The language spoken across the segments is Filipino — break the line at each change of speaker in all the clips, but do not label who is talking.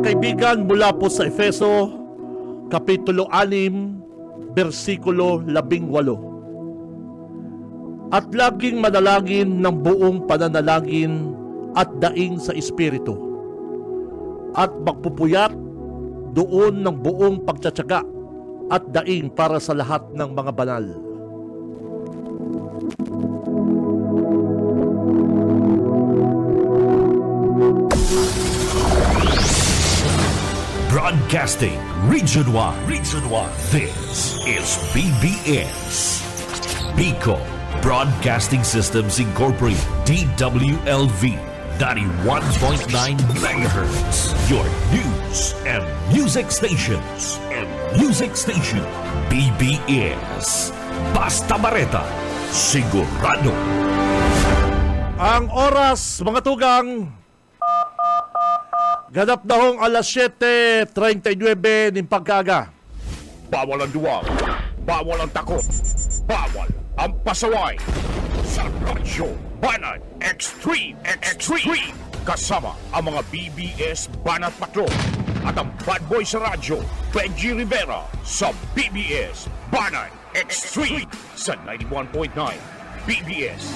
mga kaibigan, mula po sa Efeso, Kapitulo 6, versikulo 18. At laging manalangin ng buong pananalangin at daing sa Espiritu, at magpupuyat doon ng buong pagtsatsaga at daing para sa lahat ng mga banal.
Broadcasting Region 1. This is BBS. Bicol Broadcasting Systems Incorporated. DWLV 91.9 MHz. Your news and music stations. BBS. Basta Bareta. Sigurado.
Ang oras, mga tugang, ganap na hong alas 7:39 ng pagkaga.
Bawal ang duwag, bawal ang takot, bawal ang pasaway. Sa Radyo Banat Extreme. Kasama ang mga BBS Banat Patrol at ang bad boy sa radyo, Benji Rivera, sa BBS Banat Extreme sa 91.9 BBS.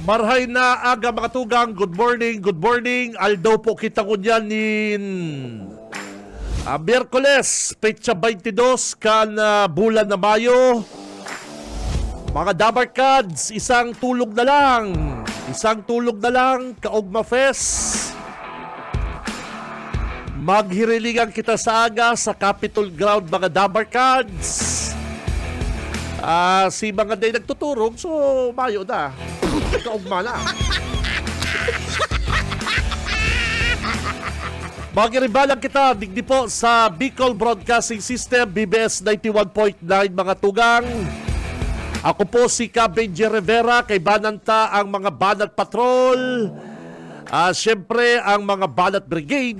Marhay na aga, mga tugang. Good morning. Aldaw po kita ko dyan Miyerkules, petsa 22 kan bulan na Mayo. Mga Dabarkads, isang tulog na lang, Kaugma Fest. Maghirilingan kita sa aga sa Capitol Ground, mga Dabarkads. Si mga day nagtuturog, so Mayo na. Kaugma na. Magiribalang kita, digdi po sa Bicol Broadcasting System, BBS 91.9, mga tugang. Ako po si Benji Rivera, kay Bananta ang mga Banat Patrol. Siyempre, ang mga Banat Brigade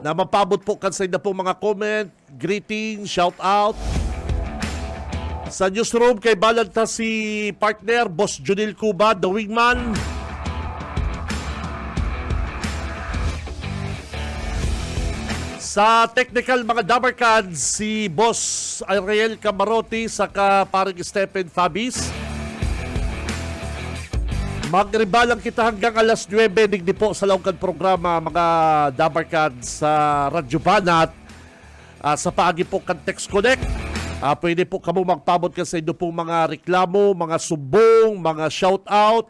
na mapabot po kansay na po mga comment, greeting, shout out. Sa newsroom, kay Bananta si partner, Boss Junil Cuba, the wingman. Sa technical, mga Dabarkads, si Boss Ariel Camarote, saka parang Stephen Fabis. Magribalang kita hanggang alas 9, digdi po sa laungkan programa, mga Dabarkads, sa Radyo Banat, sa paagi po kan Text Connect. Pwede po kamo magpabot kasi doon po mga reklamo, mga sumbong, mga shout-out.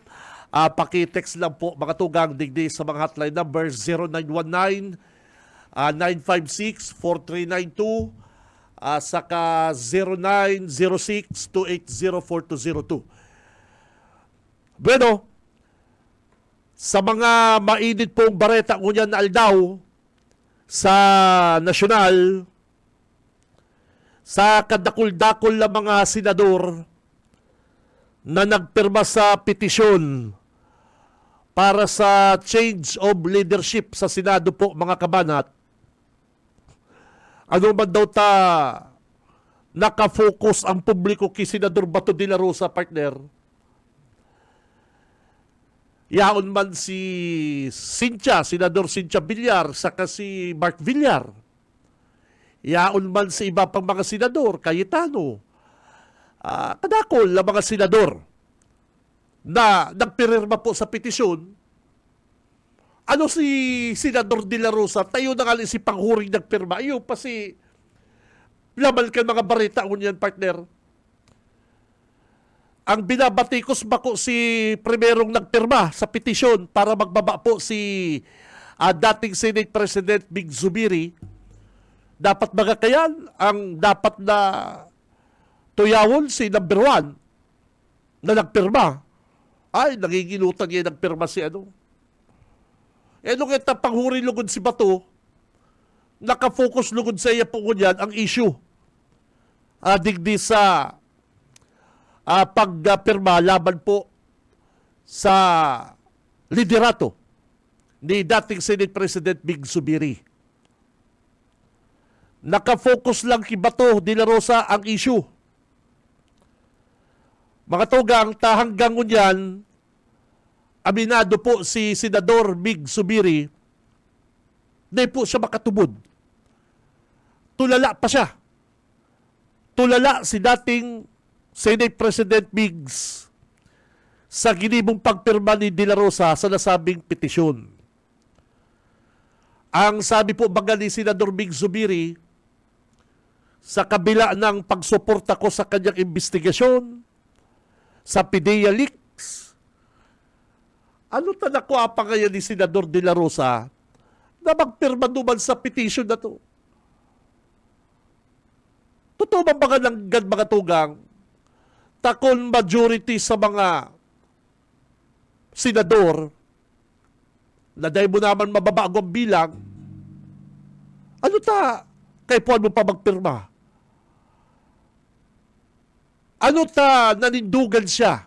Paki-text lang po, mga tugang, digdi sa mga hotline number 0919 956-4392, saka 0906-280-4202. Bueno, sa mga mainit pong bareta ngunyan na aldaw sa nasyonal, sa kadakul-dakul na mga senador na nagpirma sa petisyon para sa change of leadership sa Senado po, mga kabanat, ano man daw nakafocus ang publiko kay Senador Bato de la Rosa, partner? Yaon man si Senador Cynthia Villar, saka si Mark Villar. Yaon man si iba pang mga senador, Cayetano. Kadakol na mga senador na nagpirma po sa petisyon. Ano si Senador de la Rosa, tayo na nga si panghuring nagpirma. Ayaw pa si laman ka mga barita ngunyan, partner. Ang binabatikos ba ko si primerong nagpirma sa petisyon para magbaba po si dating Senate President Mig Zubiri. Dapat magakayan ang dapat na tuyawon si number 1 na nagpirma. Ay, nanginginutan niya nagpirma si ano. Nung kita panghuri lugod si Bato, nakafocus lugod sa iya po kunyan ang issue. Digdi sa pagpirma laban po sa liderato ni dating Senate President Mig Zubiri. Nakafocus lang kay Bato de la Rosa ang issue. Mga tugang, hanggang ngunyan, aminado po si Senador Mig Zubiri na po siya makatubod. Tulala pa siya. Tulala si dating Senate President Migs sa ginibong pagpirma ni De La Rosa sa nasabing petisyon. Ang sabi po baga ni Senador Mig Zubiri, sa kabila ng pagsuporta ko sa kanyang investigasyon, sa PDEA leaks, ano tanako pa ngayon ni Senador De La Rosa na magpirma naman sa petition na to? Totoo ba mga langgad mga tugang, takon majority sa mga senador na dahil mo naman mababago ang bilang, ano ta kay puan mo pa magpirma? Ano ta nanindugan siya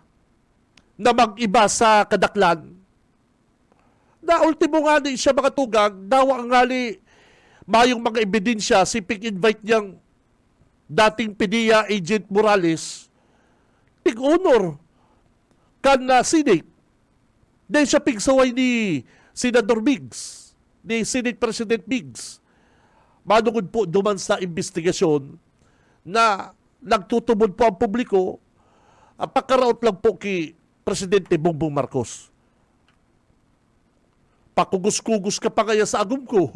na mag-iba sa kadaklan? Na ultimo nga ni siya mga tugang, dawa ang ngali mayong mga ebidensya, si invite niyang dating PDEA Agent Morales, tig-honor kan na Senate. Dahil siya pigsaway ni Senador Migs, ni Senate President Migs. Manungod po duman sa investigasyon na nagtutubod po ang publiko, pakaraot lang po kay Presidente Bongbong Marcos. Pakugus-kugus ka pa kaya sa agum ko.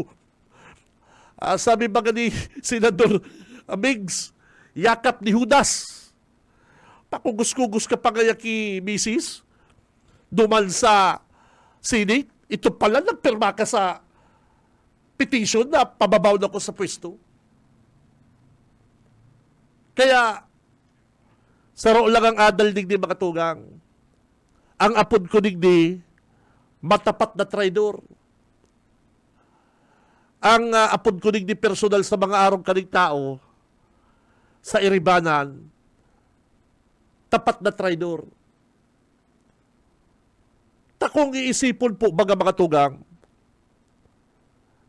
Sabi ba ni Senador Migs, yakap ni Judas. Pakugus-kugus ka pa kaya kay Mrs. Duman sa Senate. Ito pala, nagpirma ka sa petition na pababaw na ko sa pwesto. Kaya, saro lang ang adal digdi mga tugang. Ang apod ko digdi, matapat na traidor. Ang apod ko digdi personal sa mga arong kaning tao, sa iribanan, tapat na traidor. Takong iisipon po mga tugang,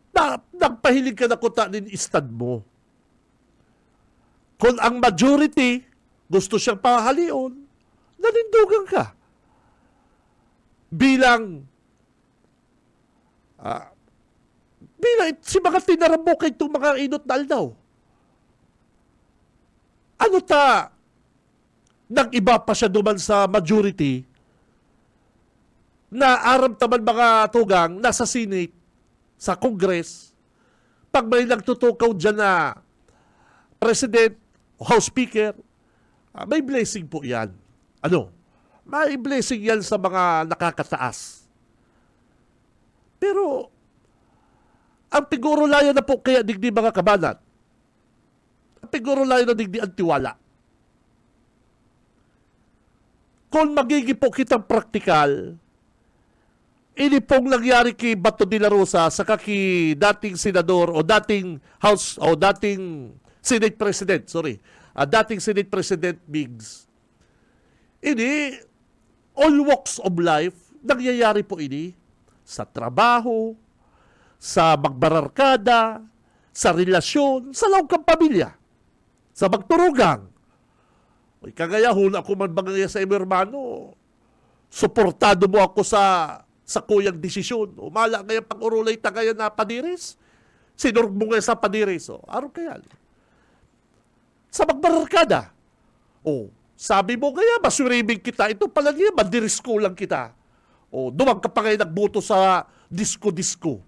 na nagpahilig ka na kuta din istad mo. Kung ang majority gusto siyang pahalion, nanindugan ka. Bilang si mga tinaram mo kay itong mga inot na aldaw. Ano ta, nag-iba pa siya duman sa majority na aram taman mga tugang nasa Senate, sa Congress, pag may nagtutukaw dyan na President, House Speaker, may blessing po yan. Ano? May blessing yan sa mga nakakataas. Pero, ang piguro layo na po kaya digdi mga kabanat, ang piguro layo na digdi ang tiwala. Kung magiging po kitang praktikal, ini pong nangyari kay Bato de la Rosa sa kaki dating senador o dating House o dating Senate President, dating Senate President Migs. Ini, all walks of life, nangyayari po ini sa trabaho, sa magbararkada, sa relasyon, sa loob ng pamilya, sa magturugang. Kagaya huna ako man bagay sa imo hermano, suportado mo ako sa kuyang desisyon. O mala ngayon pag-urulay ta kaya na padiris. Sinurg mo ngayon sa padiris. O, araw kaya. Sa magbararkada. O, sabi mo kaya, masuribing kita. Ito pala niya, madiris ko lang kita. O, dumag ka pa ngayon nagbuto sa disco-disco.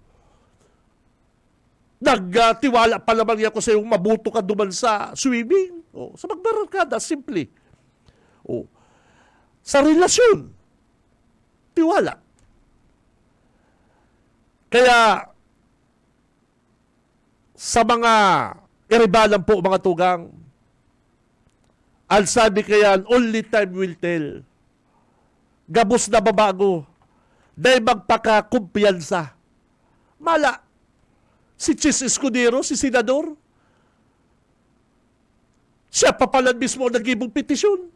Nagtiwala pa naman niya ko sa yung mabuto ka duman sa swimming. O, sa magbararkada, simple. O, sa relasyon, tiwala. Kaya, sa mga iribalan po mga tugang, ang sabi kaya, only time will tell. Gabos na babago. Dahil magpakakumpiyansa. Mala, si Chis Escudero, si senador, siya pa pala mismo ang nagibong petisyon.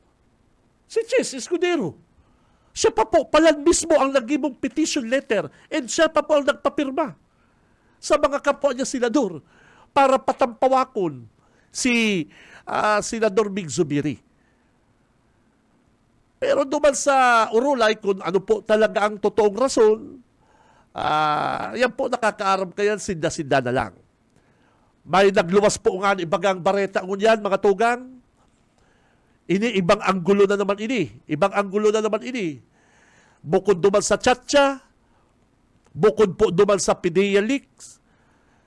Si Chis Escudero. Siya pa po pala mismo ang nagibong petition letter and siya pa po ang nagpapirma sa mga kapwa niya senador para patampawakon si Senador Mig Zubiri. Pero duman sa Urulay, kung ano po talaga ang totoong rason, yan po nakakaaram kaya sinda-sinda na lang. May nagluwas po nga ni Ibagang Bareta ngunyan, mga tugang. Ini, ibang anggulo na naman ini. Ibang anggulo na naman ini. Bukod duman sa Chatcha, bukod po duman sa Pidea Leaks,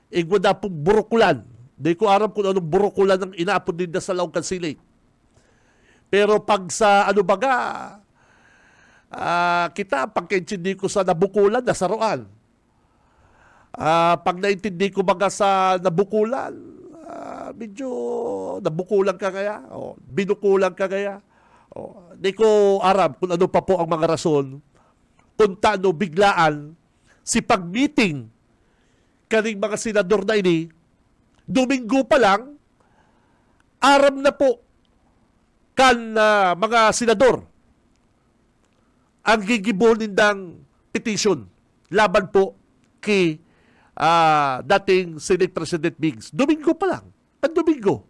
igwa na pong burukulan. Di ko aram kung anong burukulan ang inaapon din na sa Laong Kansilay. Pero pag sa ano baga, kita, pagkaintindi ko sa nabukulan, nasaroan. Pag naintindi ko baga sa nabukulan, medyo nabukulan ka kaya, binukulan ka kaya. Di ko aram kung ano pa po ang mga rason kung taano biglaan si pag-meeting kaning mga senador na ini, Domingo pa lang, aram na po kan mga senador ang gigibunin ng petition laban po kay dating Senate President Biggs. Domingo pa lang. Ang Domingo.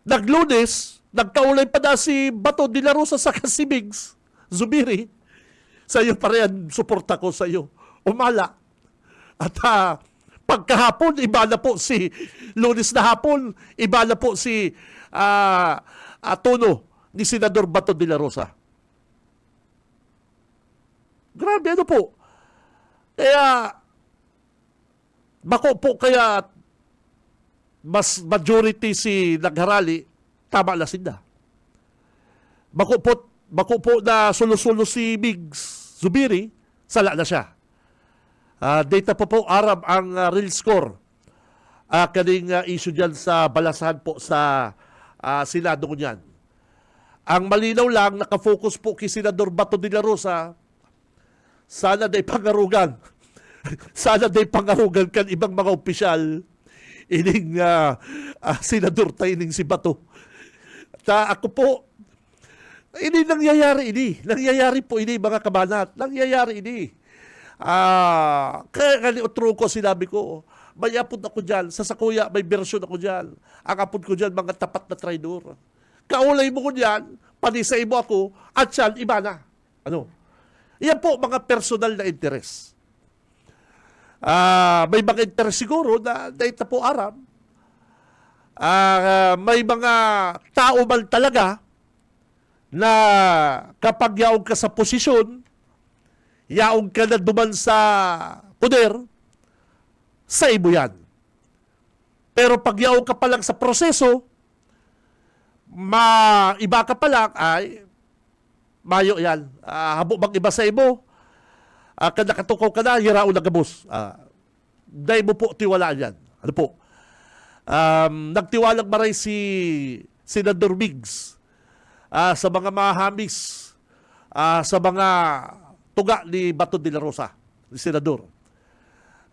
Naglunes, nagkaulay pa na si Bato de la Rosa sa si Biggs. Zubiri, sa iyo pa rin, suporta ko sa iyo. Umala. At pagkahapon, iba na po si Lunes na hapon, iba na po si tono ni Senador Bato de la Rosa. Grabe, ano po? Kaya, bako po kaya mas majority si nagharali, tama na sinda. Bako po na sulo-sulo si Biggs Zubiri, sala na siya. Data po aram ang real score. Kaning issue dyan sa balasahan po sa Senado niyan. Ang malinaw lang, nakafocus po kay Senador Bato de la Rosa, sana day pangarugan. Sana day pangarugan kan ibang mga opisyal. Ining Senador taining si Bato. Ako po, ini nangyayari ini. Nangyayari po ini mga kabanat. Nangyayari ini. Kaya otro ko sinabi ko, may apod ako dyan. Sa Sakuya, may version ako dyan. Ang apod ko dyan, mga tapat na traidor. Kaulay mo ko dyan, panisay mo ako, at yan, iba na. Ano? Yan po, mga personal na interes. May mga interes siguro na data po aram. May mga tao man talaga na kapag yaong ka sa posisyon, yaong ka na duman sa poder, sa ibo yan. Pero pag yaong ka pa lang sa proseso, iba ka pa lang, ay, mayo yan. Habo bang iba sa ibo, kada katukaw ka na, hirao na gabos. Dahil mo po tiwalaan yan. Ano po? Nagtiwalang maray si Senador Biggs sa mga mahamis, sa mga tuga ni Bato de la Rosa, ni Senador.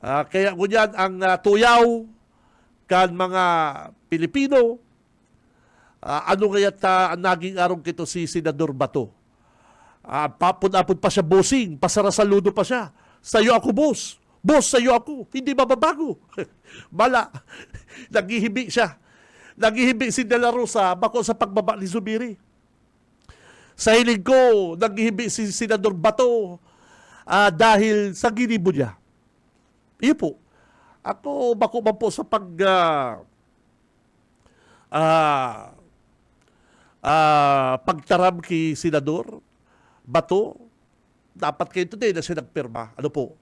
Kaya ngunyan ang tuyaw kan mga Pilipino, ano ngaya't naging arong kito si Senador Bato. Papun-apun pa siya bossing, pasarasaludo pa siya. Sa'yo ako, boss. Boss, sa'yo ako. Hindi mababago. Bala. Naghihibi siya. Naghihibi si De La Rosa bako sa pagbaba ni Zubiri. Sa hiling ko, naghihibi si Senador Bato dahil sa ginibo niya. Iyo po. Ako, bako man po sa pagtaram kay Senador Bato, dapat kayo today na siya nagpirma. Ano po?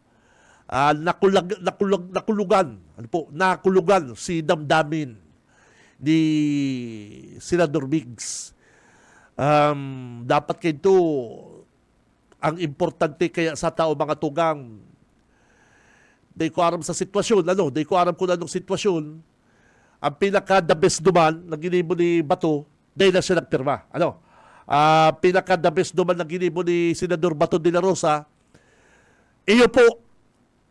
Nakulugan si damdamin ni Senador Biggs. Dapat kayo ito, ang importante kaya sa tao mga tugang, di ko aram sa sitwasyon, di ko aram kung anong sitwasyon, ang pinaka-the best duman na ginibo ni Bato, dahil na siya nagpirma. Pinaka-the best duman na ginibo ni Senador Bato de la Rosa, iyo po,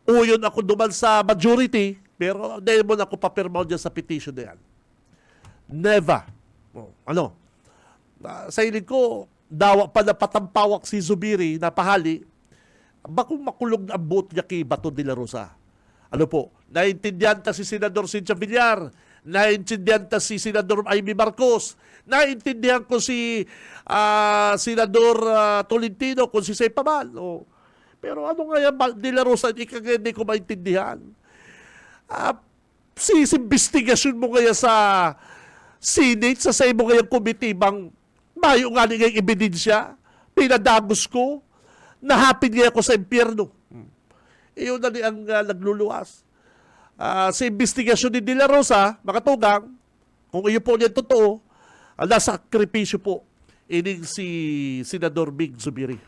uyon ako duman sa majority, pero dahil mo na ako papirmaw dyan sa petition na yan. Never. Sa hiling ko, dawa pa na patampawak si Zubiri na pahali, bakong makulog na ang boot niya kay Bato de la Rosa. Ano po? Naintindihan ta si Senador Cynthia Villar Naintindihan ta si Senador Amy Marcos. Naintindihan ko si Senador Tolentino kung si Sepamal. Oh. Pero ano nga yan, De La Rosa, hindi ko maintindihan. Investigasyon mo kaya sa Senate, sa mo kaya committee, bang mayo nga nga yung ebidensya, pinadagos ko, nahapin nga ako sa impyerno. Iyon na ang nagluluwas. Sa investigasyon ni De La Rosa, makatugang, kung iyo po niyan totoo, nasa sakripisyo po ining si Senador Big Zubiri.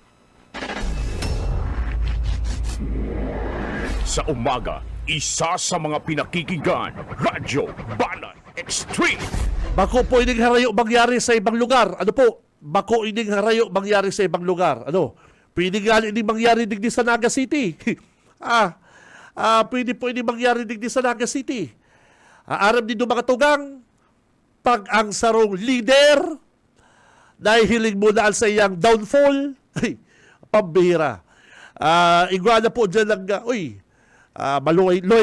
Sa umaga, isa sa mga pinakikinggan, Radyo Banat Extreme.
Bako po ining harayo mangyari sa ibang lugar. Ano po? Bako ining harayo mangyari sa ibang lugar. Ano? Pwede nga ining mangyari digdi sa Naga City. Pwede po ining mangyari digdi sa Naga City. Aram din mga tugang, pag ang sarong leader, dahil hiling mo na sa iyang downfall, pambihira. Iguana po dyan lang,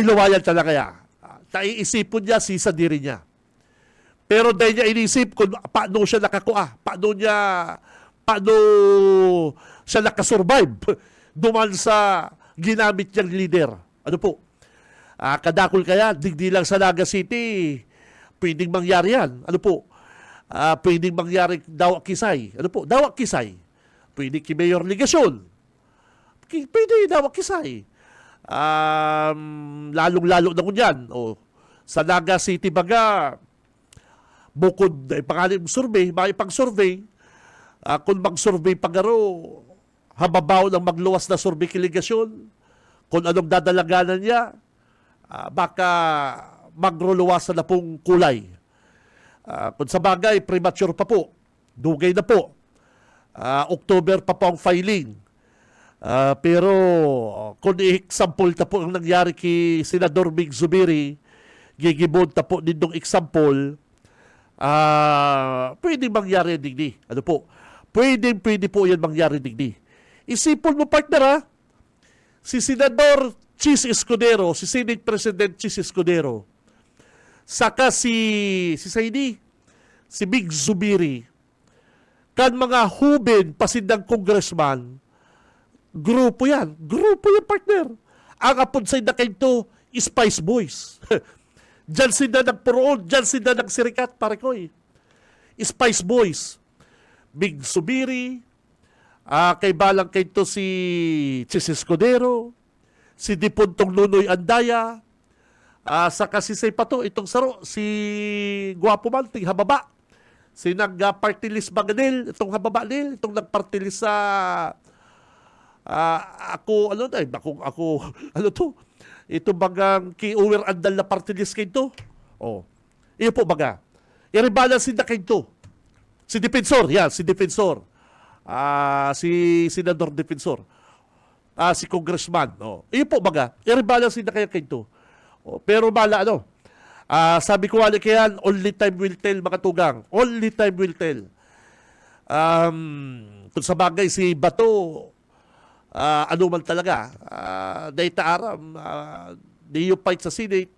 luwayan talaga kaya. Naiisipon niya, sisa diri niya. Pero dahil niya inisip kung paano siya nakakuha, paano siya nakasurvive duman sa ginamit niyang leader. Ano po? Kadakol kaya, digdi lang sa Naga City, pwedeng mangyari yan. Ano po? Pwedeng mangyari dawak kisay. Ano po? Dawak kisay. Pwede ki Mayor Ligasyon. Pwede dawak kisay. Lalong-lalo na kunyan. Sa Naga City baga, bukod pangalim survey, makipag-survey, kung mag-survey pagaro, hababaw ng magluwas na survey kiligasyon, kung anong dadalaganan niya, baka magruluwasan na pong kulay. Kung sa bagay, premature pa po, dugay na po. October pa po ang filing. Pero kung example na po ang nangyari kay Senador Big Zubiri, gigibod na po nindong example, pwede mangyari digdi. Ano po? Pwede po yan mangyari digdi. Isipon mo, partner, si Senador Chis Escudero, si Senate President Chis Escudero, saka si Saidi, si Big Zubiri, kan mga huben pasindang congressman, grupo yan, partner. Ang apod sa inakento, Spice Boys. Diyan sila nagpuroon, diyan sila nagsirikat, pare ko eh. Spice Boys. Big Zubiri, kay balang kay to si Chis Escudero, si Dipuntong Nunoy Andaya, saka si Pato, itong saro, si Guapo Manting, hababa. Si nag-party list Maganil, itong hababa nil, itong nag-party list sa ito bagang ki-uwer andal na party list kayo to. Iyo po baga. I-rebalance na kayo to. Si Defensor, si Defensor. Si Senador Defensor. Si Congressman. Iyo po baga. I-rebalance na kayo to. Pero bala, sabi ko wala kaya, only time will tell, mga tugang. Only time will tell. Kung sa bagay, si Bato, ano man talaga, dahita aram, di yung fight sa Senate,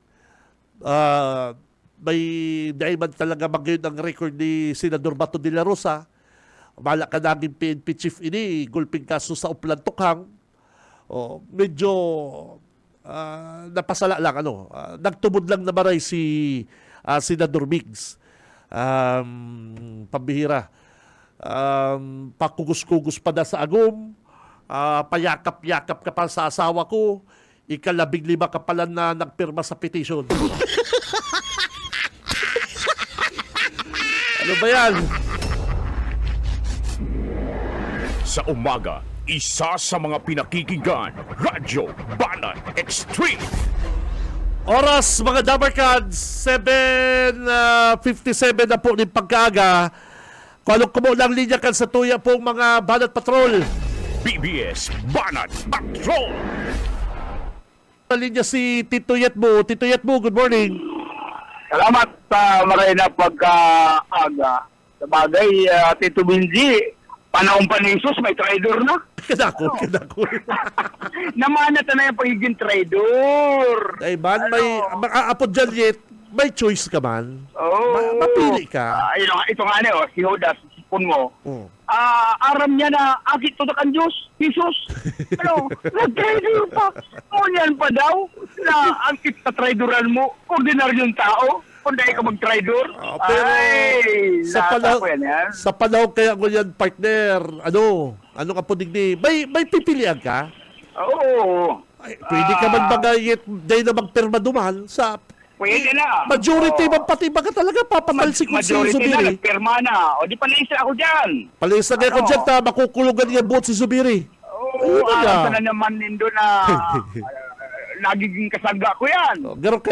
dahil man talaga magayon ang record ni Senador Bato de la Rosa, wala ka naging PNP chief ini, gulping kaso sa Uplan Tukhang, medyo napasala lang, nagtubod lang na maray si Senador Migs. Pambihira. Pakugus-kugus pa na sa agom, payakap-yakap ka pa sa asawa ko, 15 ka pala na nagpirma sa petition. Ano ba yan?
Sa umaga, isa sa mga pinakikinggan, Radyo Banat Extreme.
Oras, mga Dabarkads, 7:57 na po ng pagkaaga. Kung anong kumulang linya kan sa tuya pong mga Banat Patrol.
BBS Banat Patrol.
Linya si Tito Yetbo. Tito Yetbo, good morning.
Salamat sa maray na pagkaaga. Sa bagay, Tito Benji, panahon pa ni Jesus, may traidor na.
Kadako.
Namanat na yung pagiging traidor.
Ay man, may apod dyan yet. may choice ka man.
Oh.
Mapili ka.
Ito nga ano, si Judas, si Pun mo.
Oh.
Aram niya na agit to ang Diyos, Jesus. Ano, nag-trader pa. Ngunyan pa daw na agit na traderan mo, ordinaryong tao, kung dahil ka mag-trader.
Pero sa panahon,
yan.
sa panahon kaya ko yan, partner, ano ka po digni, may pipilian ka?
Oo.
Ay, pwede ka man bagayit dahil na magpirma duman sa
Pwede na.
majority
Oo.
man pati baga talaga papatalsik ko si
Majority na,
Zubiri.
nagpirma na. O di pa naisa ako dyan.
Palisa nga ko
Ano?
dyan ta, makukulugan nga buot si Zubiri.
Oo,
Ayun na.
alam na naman nindo na nagiging kasangga ko yan.
Garo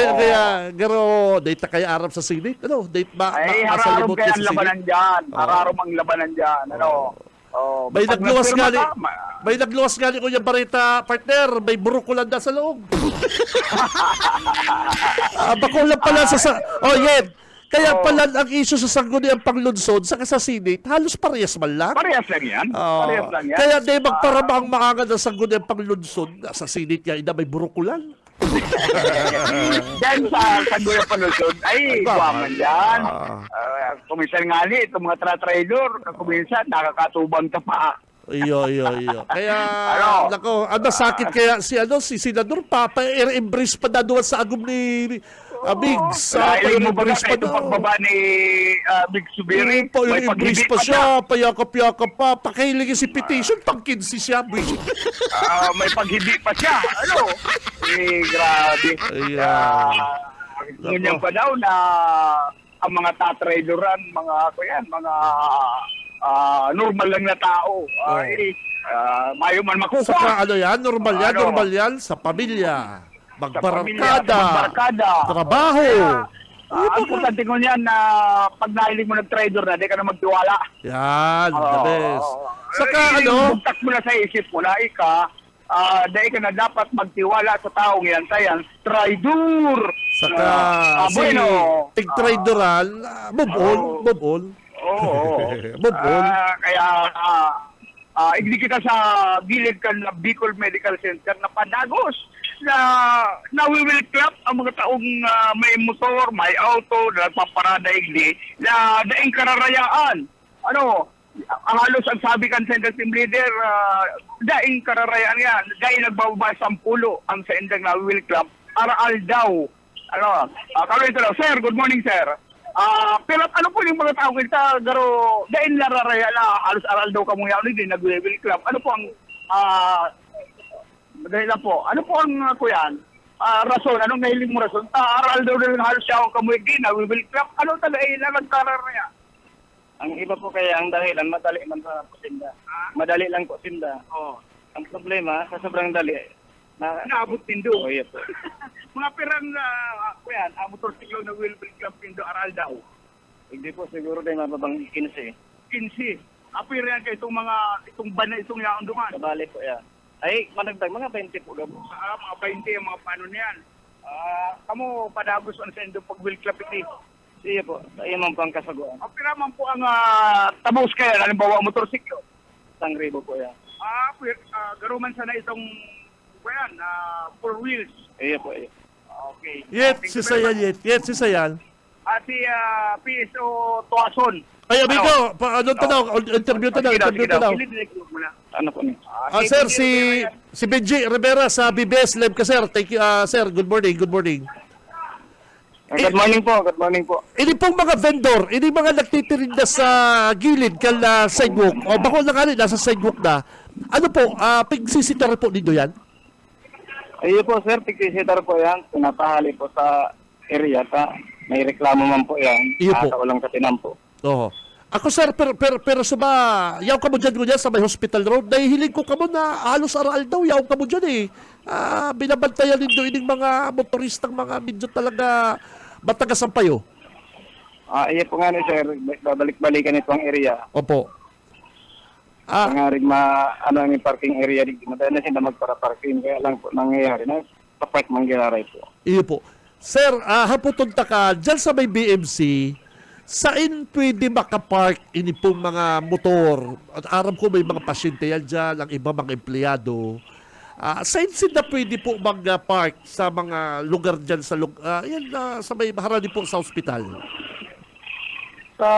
garo, date na kaya arap sa Senate, date
Ay, hararom
masalimot
kaya
ka
ang
sa
labanan
Senate.
dyan. Hararom ang labanan dyan. Ano? Oh,
May
pag
nagluwas
nagpirma
gali,
ka,
may nagluwas gali ko yung barita, partner, may burukulan na sa loob. Bakulang pala yan. Kaya pala ang issue sa sangguniang panglunsod sa Senate, halos parehas man lang.
Parehas lang yan. Parehas lang yan.
Kaya di magparama ang makangad ng sangguniang panglunsod sa Senate kaya ina may burukulan.
Dahil sa Sangguniang Panlusod, ay, guwaman yan.
Ah.
Kuminsan nga ni, itong mga tra-trader, kuminsan, nakakatubang ka pa.
Iyo. Kaya,
Ano?
nako, sakit kaya si Senador Papa, embrace pa na doon sa agum ni Biggs.
Dahil mo ba
embrace
ka itong pagbaba ni Big Subiri? May
embrace
paghibik
pa siya,
na.
payakap-yakap pa, pakailigin si petition, pang-kinsi siya, Bridget.
May paghibik pa siya. Ano? Grabe.
Ayan.
Ganyan pa daw na ang mga tatraderan, mga normal lang na tao. Ay, mayo man makuha.
Saka normal
Ano?
yan sa pamilya.
Magbarkada.
Magbarkada. Trabaho.
Ang importante ko niyan na pag nahiling mo ng-trader na, di ka na magtiwala.
Yan, the best. Saka
Bugtak mo na sa isip mo na dahil ka na dapat magtiwala sa taong yan, traidor.
Saka si
bueno.
tig-traderan, move on.
Oo.
Move on.
Kaya, igdi kita sa gilid ka na Bicol Medical Center na padagos na we will clap ang mga taong may motor, may auto, na nagpaparada igdi, na daing kararayaan. Halos ang sabi kan Center Team Leader, daing kararayaan yan, daing nagbababa 10 ang sa indang na we will clap, aral daw. Kami ito daw, sir, good morning, sir. Pero ano po yung mga tao kita, garo, daing nararaya na, halos aral daw kamong yaon, hindi nag-will clap. Ano po ang, dahil lang po, ano po ang kuyan? Rason, anong nahiling mo rason? Aral daw rin halos siya akong kamuhi, di na will clap. Ano talaga na nagkararaya?
Ang iba po kaya ang dahilan, madali man sa kusinda. Madali lang po sinda.
Oh.
Ang problema, sa sobrang dali,
Naabot pindo.
Oh, yes po.
Mga pirang, kuyan, motorsiklo na will clap pindo, aral daw.
Hindi po siguro din mababang 15.
15. Apir yan kayo itong bana, itong yaon duman.
Kabali po yan. Ay, managdag, mga 20 po gabo.
Mga 20 ang mga paano niyan. Kamo padagos ang sendo pag will clap iti.
Siya po, sa imang pang kasaguan.
Apira man po ang tabos kaya, halimbawa motorsiklo.
1,000 po yan.
Garuman sana itong kuyan, 4 wheels.
Iya po, iya.
Okay.
Yet,
Thank
si
you very
Sayan,
much.
yet, si Sayan.
Si PSO Tuason.
Ay, amigo, interview tanaw.
Ano po niya?
Sir, si Benji Rivera sa BBS Live ka, sir. Thank you, sir. Good morning.
Good morning po.
Ini pong mga vendor, ini mga nagtitirinda sa gilid kala sidewalk, o bako na nga nasa sidewalk na, ano po, pigsisitar po dito yan?
Iyo po sir, tigsisitar po yan. Pinapahali po sa area ta. May reklamo man po yan.
Iyo po.
Walang katinampo.
Oo. Ako sir, pero sa ba, yaw ka mo dyan sa may hospital road, nahihiling ko ka mo na halos aral daw, yaw ka mo dyan eh. Binabantayan din doon yung mga motoristang mga medyo talaga matagas ang payo.
Iyo po nga ni sir, babalik-balikan ito ang area.
Opo.
Nga rin ang parking area dito. Madali na sila magpara-parking. Kaya lang po nangyayari na papark manggilaray po.
Iyo po. Sir, haputunta ka, dyan sa may BMC, saan pwede makapark ini pong mga motor? At aram ko may mga pasyente yan dyan, ang iba mga empleyado. Side na pwede po mag-park sa mga lugar dyan sa sa may harani po sa ospital.
Sa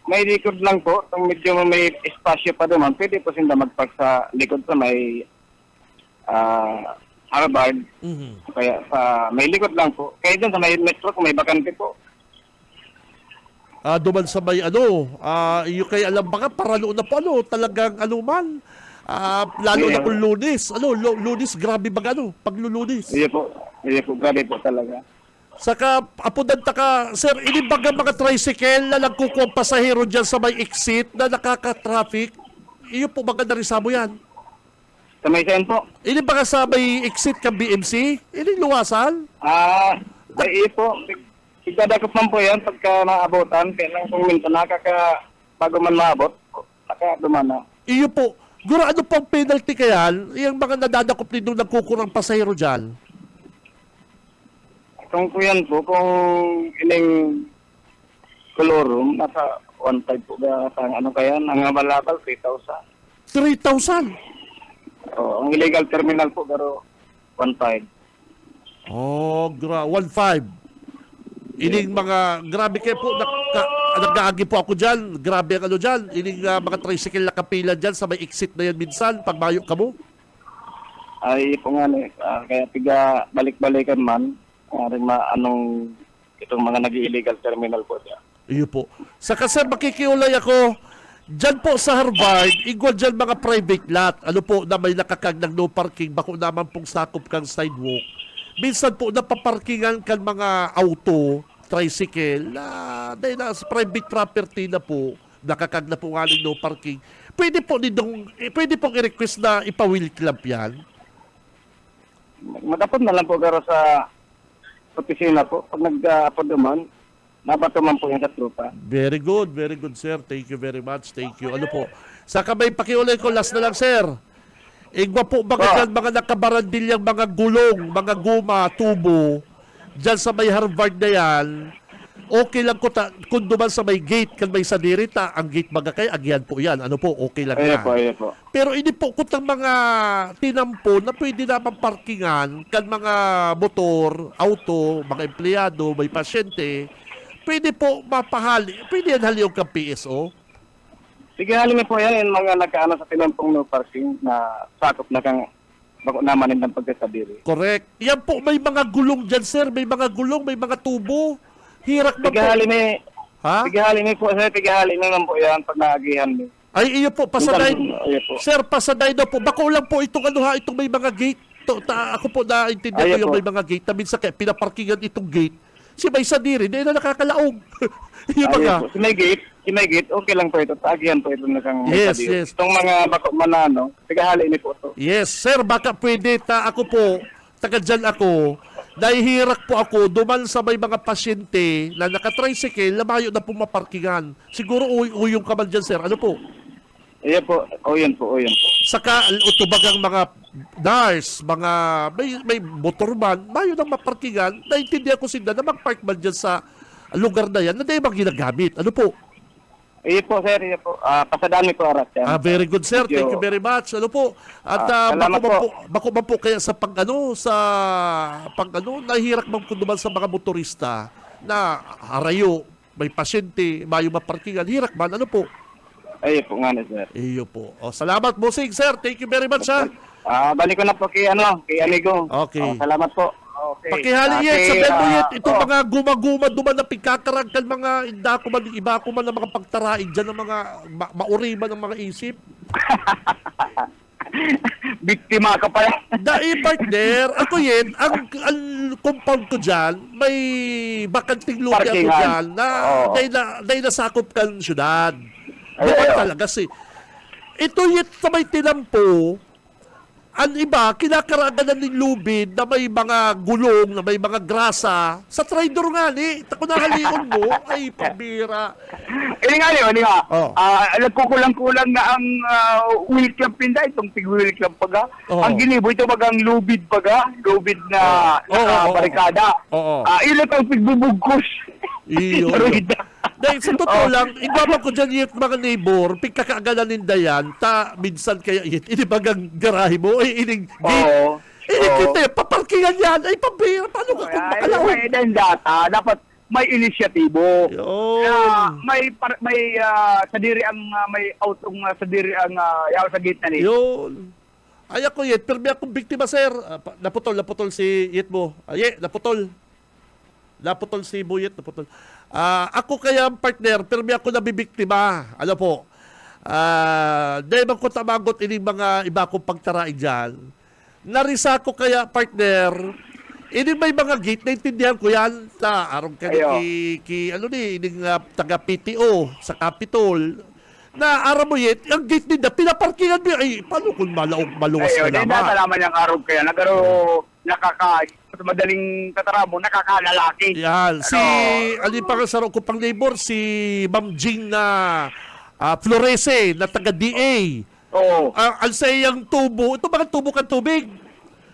may likod lang po, kung medyo may espasyo pa naman, pwede po sila mag-park sa likod sa may Harvard.
Mhm.
Kaya sa may likod lang po. Kaya dyan sa may metro, kung may bakante po.
Duman sa may yung kay alam ba ka, paralo na po talagang man. Lalo na kung Lunes. Lunes, grabe ba paglulunis.
Iya po, grabe po talaga.
Saka, apunanta ka, sir, inibaga mga tricycle na nagkukuha pasahero dyan sa may exit na nakaka-traffic. Iyo po maganda rin sa mo yan.
Sa may sen po?
Inibaga sa may exit ka BMC? Luwasan?
Ay po. Igdadakot man po yan pagka naabotan. Kaya lang kung minsan bago man maabot, nakaduman na.
Iyo po. Gura, ano pang penalty kaya? Yung mga nadadakop din nung nagkukurang pasahero dyan?
Kung po yan po, kung ining kolorum, nasa 1.5 po ba kaya? Ang balabal, 3,000.
3,000?
Ang illegal terminal po, pero 1.5.
1.5. Ining mga, grabe kayo po, nag-aagi po ako dyan. Grabe ang dyan. Ining mga tricycle na kapila dyan sa may exit na yan minsan, pag mayo ka mo.
Ay po nga kaya tiga balik-balikan man, itong mga nag-illegal terminal po dyan.
Iyo po. Sa kasi makikiulay ako, dyan po sa Harvard, igual dyan mga private lot. Po, na may nakakag ng no parking, bako naman pong sakop kang sidewalk. Minsan po napaparkingan kan mga auto, tricycle, dahil na sa private property na po, nakakag na po ngaling no parking. Pwede pong i-request na ipa-wheel club yan.
Magapon na lang po garo sa opisina po. Pag nag-apod naman, nabato man po yung sa tropa.
Very good, sir. Thank you very much. Thank you. Sa kamay pakiulay ko, last na lang, sir. Igwa po mga nakabarandilyang mga gulong, mga guma, tubo, dyan sa may Harvard na yan, okay lang kung duman sa may gate, kan may sadirita, ang gate magakay, agyan po yan. Okay lang yan.
Ayan po.
Pero hindi po kung mga tinampo na pwede naman parkingan, kan mga motor, auto, mga empleyado, may pasyente, pwede po mapahali, pwede yan haliyong kang PSO.
Sige, halin po yan yung mga nagkaano sa tinampong no parking na sakop na kang bako naman ng pagkasabiri.
Correct. Yan po, may mga gulong dyan, sir. May mga gulong, may mga tubo. Hirak na po. Ha?
Sige, halin po, sir. Sige, halin naman po yan pag naagihan mo.
Ay, iyo po, pasaday.
Iyo po.
Sir, pasaday na po. Bako lang po itong itong may mga gate. Ako po naintindihan ko yung may mga gate. Na minsan kaya pinaparkingan itong gate. Si may sadiri, hindi na nakakalaog. Yung mga...
Si may gate, okay lang po ito. Taagihan po ito na kang
Yes.
Itong mga bako manano, sige, halin po ito.
Yes, sir, baka pwede ako po, taga dyan ako, nahihirak po ako, duman sa may mga pasyente na nakatricycle, lamayo na po maparkingan. Siguro uyong ka man dyan, sir. Po?
Ayan po, yun po.
Saka, utubagang mga nurse, mga may motorman, mayo nang maparkingan, naintindihan ko sila na mag-park man dyan sa lugar na yan, na dahil mga ginagamit. Po?
Ayan po, sir. Ayan po. Pasadami po aras yan.
Very good, sir. Thank you very much. Po? At bako man po kaya sa nahihirak man po naman sa mga motorista na harayo, may pasyente, mayo maparkingan, hirak man, po?
Ay po nga na, sir.
Iyo po. Salamat, Bossing, sir. Thank you very much, ha.
Balik ko na po kay amigo.
Okay.
Salamat po. Okay.
Pakihali sa Benboyet, itong mga guma-guma duman na pagkakaragkan mga iba ko man ng mga pagtaraig dyan ng mga mauriman ng mga isip.
Biktima ka pala.
Partner, ako ang compound ko dyan, may bakanting lupa ako dyan na dahil nasakop kang syudad. Doon talaga ito sa may tinampo, ang iba, kinakaragan ng lubid na may mga gulong, na may mga grasa. Sa trader nga kung nahalion mo, ay pabira.
Ini nga. Nagkukulang-kulang na ang wheel club pinda, itong wheel club paga. Ang ginibo ito bagang lubid paga, lubid na barikada. Ilan ang pigbubugkos.
Iyo.
Ruida.
Dahil sa totoo lang, igwaman ko dyan yung mga neighbor, pagkakaagalan nindayan, minsan kaya inibagang garahe mo, ining gate.
Oo.
Kita, paparkingan yan, ay pambira, paano ka kung makalaw?
Ay, then data, dapat may inisyatibo.
Yun.
May sa diri ang may autong sa diri ang yaw sa gate na ni.
Yun. Ay ako yet, pero may akong biktima, sir. Naputol si yet mo. Ay, naputol. Naputol si Buyet, naputol. Ako kaya ang partner, pero may ako nabibiktima. Ano po? Dahil man ko tamagot ini mga iba kong pagtarain dyan. Narisa ko kaya, partner, ini may mga gate, naintindihan ko yan, na arong ka
Ayo.
ano ni, ining taga PTO sa Capitol, na aram mo yet, ang gate nila, pinaparkingan mo, ay, paano kung maluwas
Ayun,
ka
hindi
naman?
naman yung araw kaya. Nagaro, sa madaling katara mo, nakakalalaki.
Yan, si, ano yung pangasaro ko pang neighbor, si Ma'am Jean na Florese, na taga-DA.
Oo.
Ang sayang tubo, ito mga tubo kang tubig.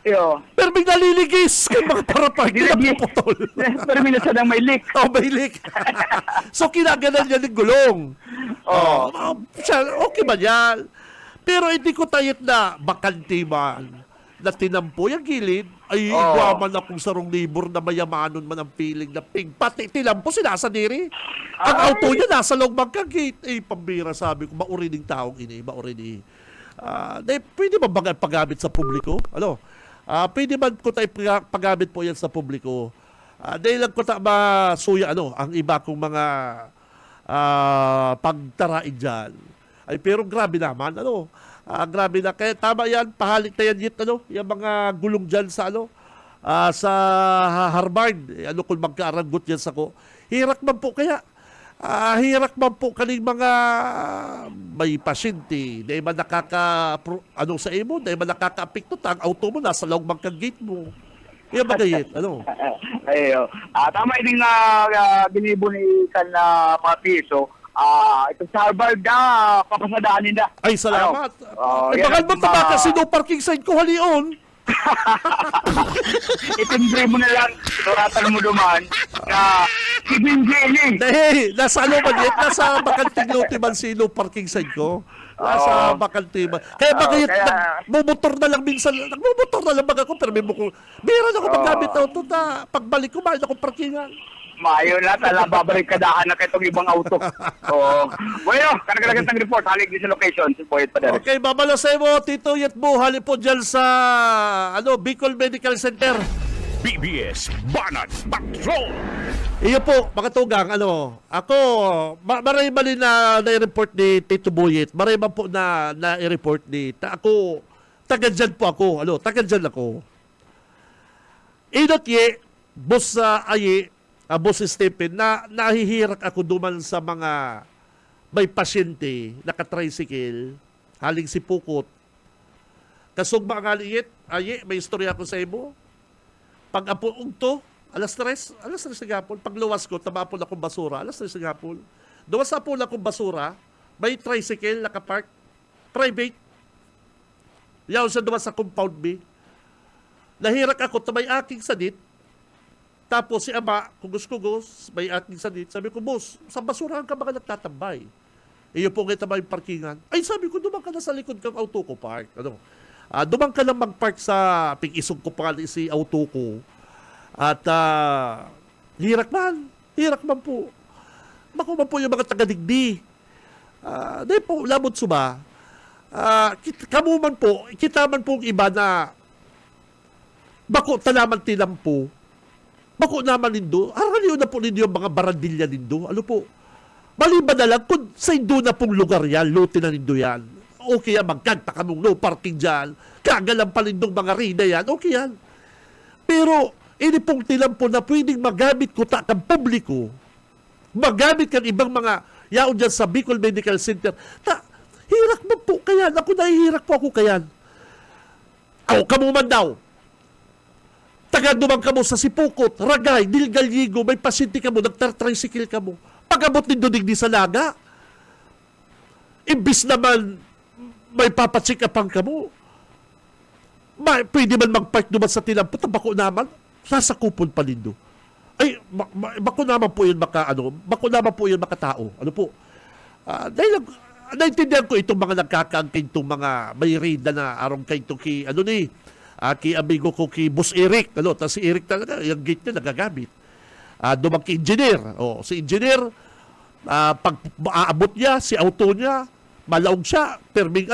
Iyo.
Pero may naliligis kay mga parapag, hindi na
Nilagay.
puputol.
Pero minsan ang may leak.
Oh, may leak. So, kinaganan niya ng gulong.
Oo.
Okay ba yan? Pero hindi ko tayot na bakante man na tinampo yung gilid, ay igwaman akong sarong neighbor na mayamanon man ang feeling na ping. Pati tinampo sinasadiri. Ang auto niya nasa loob magkagate. Eh, pambira sabi ko, maurining taong ini, maurining. Pwede ba paggamit sa publiko? Ano? Pwede man ko tayo paggamit po yan sa publiko. Dahil lang ko masuya ang iba kong mga pagtarain dyan. Ay, pero grabe naman, grabe na. Kaya tama yan, pahalik na yan yung mga gulong dyan sa sa Harvard. Kung magkaaranggot yan sa ko. Hirak man po kaya. Hirak man po kaning mga may pasyente, dahil man sa imo, dahil man nakaka-apekto, ang auto mo, nasa loob magka-gate mo. Yan magayit,
Ayo. Tama din na binibo ni kan mga piso. Ito sa Harvard papasadaan nila.
Ay, salamat.
Yan
Bakal mo
ang
tabaka, no parking sign ko halion.
Itindre mo na lang, suratan mo duman na si Binjeli.
Dahil, nasa nasa bakanting lote man no parking sign ko. Nasa bakanting man. Kaya bagayit, nagmumotor na lang minsan, nagmumotor na lang baga ko, pero may buko. Meron ako paggamit na auto na pagbalik ko, mahal ako parkingan.
Mayo na, tala babalik kadaan na itong ibang auto. Bueno, karagalagan ng report, halig din sa location, si Boyet Pader.
Okay, babalasay mo, Tito Yetbo, hali po dyan sa, Bicol Medical Center.
BBS Banat Patrol!
Iyo po, mga tugang, ako, maray mali na i-report ni Tito Boyet, maray man po na i-report ni, ako, taga-dyan po ako, taga-dyan ako. Inot ye, boss Boss Stephen, na nahihirak ako duman sa mga may pasyente, naka-tricycle, haling si Pukot. Kasog mga ngaliit, may istorya ko sa imo. Pag apuong to, alas 3 na gapon. Pag luwas ko, tabapon akong basura, alas 3 na gapon. Duwas na po akong basura, may tricycle, nakapark, private. Yaw sa duwas sa compound B. Nahirak ako, may aking sadit. Tapos si ama, kugos-kugos, may ating sadit. Sabi ko, boss, sa basurahan ka baka nagtatambay? Iyo po ngayon tama yung parkingan. Ay, sabi ko, dumang ka na sa likod kang auto ko park. Dumang ka na mag-park sa ping-isog ko pa si auto ko. At hirak man po. Bako man po yung mga taga-digdi. Dahil po, labot suba. Kita man po iba na bako tanaman tinampo. Bako naman nindo, araliw na po ninyo yung mga barandilya nindo. Maliban na lang, kung sa indo na pong lugar yan, lote na nindo yan. Okay yan, magkanta ka mong no parking dyan. Kagalang pa nindong mga rina yan, okay yan. Pero, ini pong tilampo na pwedeng magamit ko kang publiko, magamit kang ibang mga yaon dyan sa Bicol Medical Center, hirak mo po kayan. Ako nahihirak po ako kayan. Kamo man daw. Taga-dumang ka mo sa Sipukot, Ragay, Dilgalyigo, may pasyente ka mo, nagtar-tricycle ka mo. Pag-abot din digdi sa Laga, imbis naman may papacheck upang ka mo, pwede man mag-park naman sa tinampo, tabako naman, sasakupon pa lindo. Ay, bako naman po yun makatao. Ano po? Dahil naintindihan ko itong mga nagkakaangkin itong mga may rida na arong kay ito ki amigo ko ki Boss Eric. Ano, tapos si Eric talaga, yung gate niya nagagamit. Dumang ki engineer. Si engineer, pag aabot niya, si auto niya, malaog siya, perming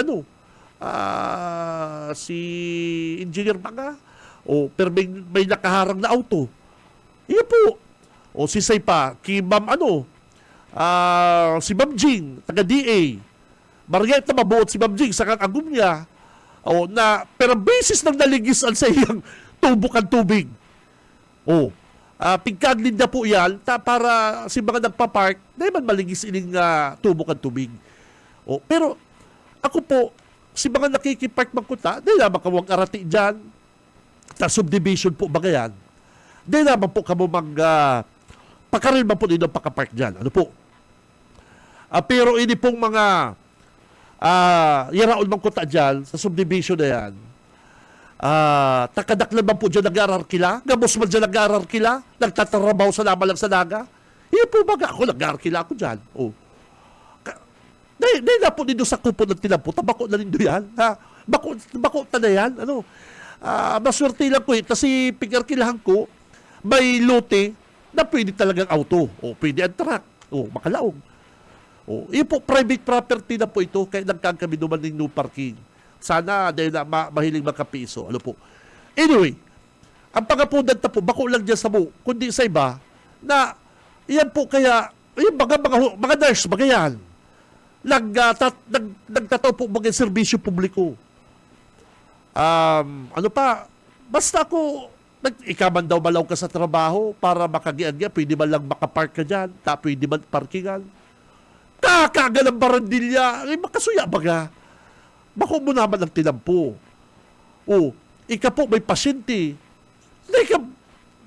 si engineer mga, perming may nakaharang na auto. Iya po. Si Say pa, ki Ma'am si Ma'am Jing, taga-DA. Marigay na mabuot si Ma'am Jing sa kakagum niya. Pero basis ng naligisan sa iyang tubukan tubig. Pigkadlin na po yan para si mga nagpa-park na man maligis ining tubukan tubig. Pero ako po, si mga nakikipark magkuta, dahil naman kawang arati dyan, sa subdivision po ba yan? Dahil naman po kamo pakaril man po dito pakapark dyan. Ano po? Pero ini pong mga yaraon mang kuta dyan, sa subdivision na yan, takadaklan man po dyan nag-ararkila, gamos man dyan nag-ararkila, nagtatarabaw sa lama lang sa naga. Iya po baga ako, nag-ararkila ako dyan. Dahil na po dito sa kupon ng tinampo, tabako na rin yan. Bako na yan. Maswerte lang ko kasi pigarkilahan ko, may lote na pwede talagang auto. Pwede ang truck. Makalaong. Iyo po, private property na po ito, kaya nagkakami naman ng no parking. Sana, dahil na mahiling makapiso. Ano po. Anyway, ang pangapundan na po, bako lang dyan sa mo, kundi sa iba, na yan po kaya, yung mga nurse, mga yan, nagtataw po mga serbisyo publiko. Basta ako, ikaman daw malaw ka sa trabaho para makagian-gian, pwede man lang makapark ka dyan, pwede man parkingan. Kakaga ng barandilya, makasuya baga. Bako mo naman ang tinampo. Ika po may pasyente.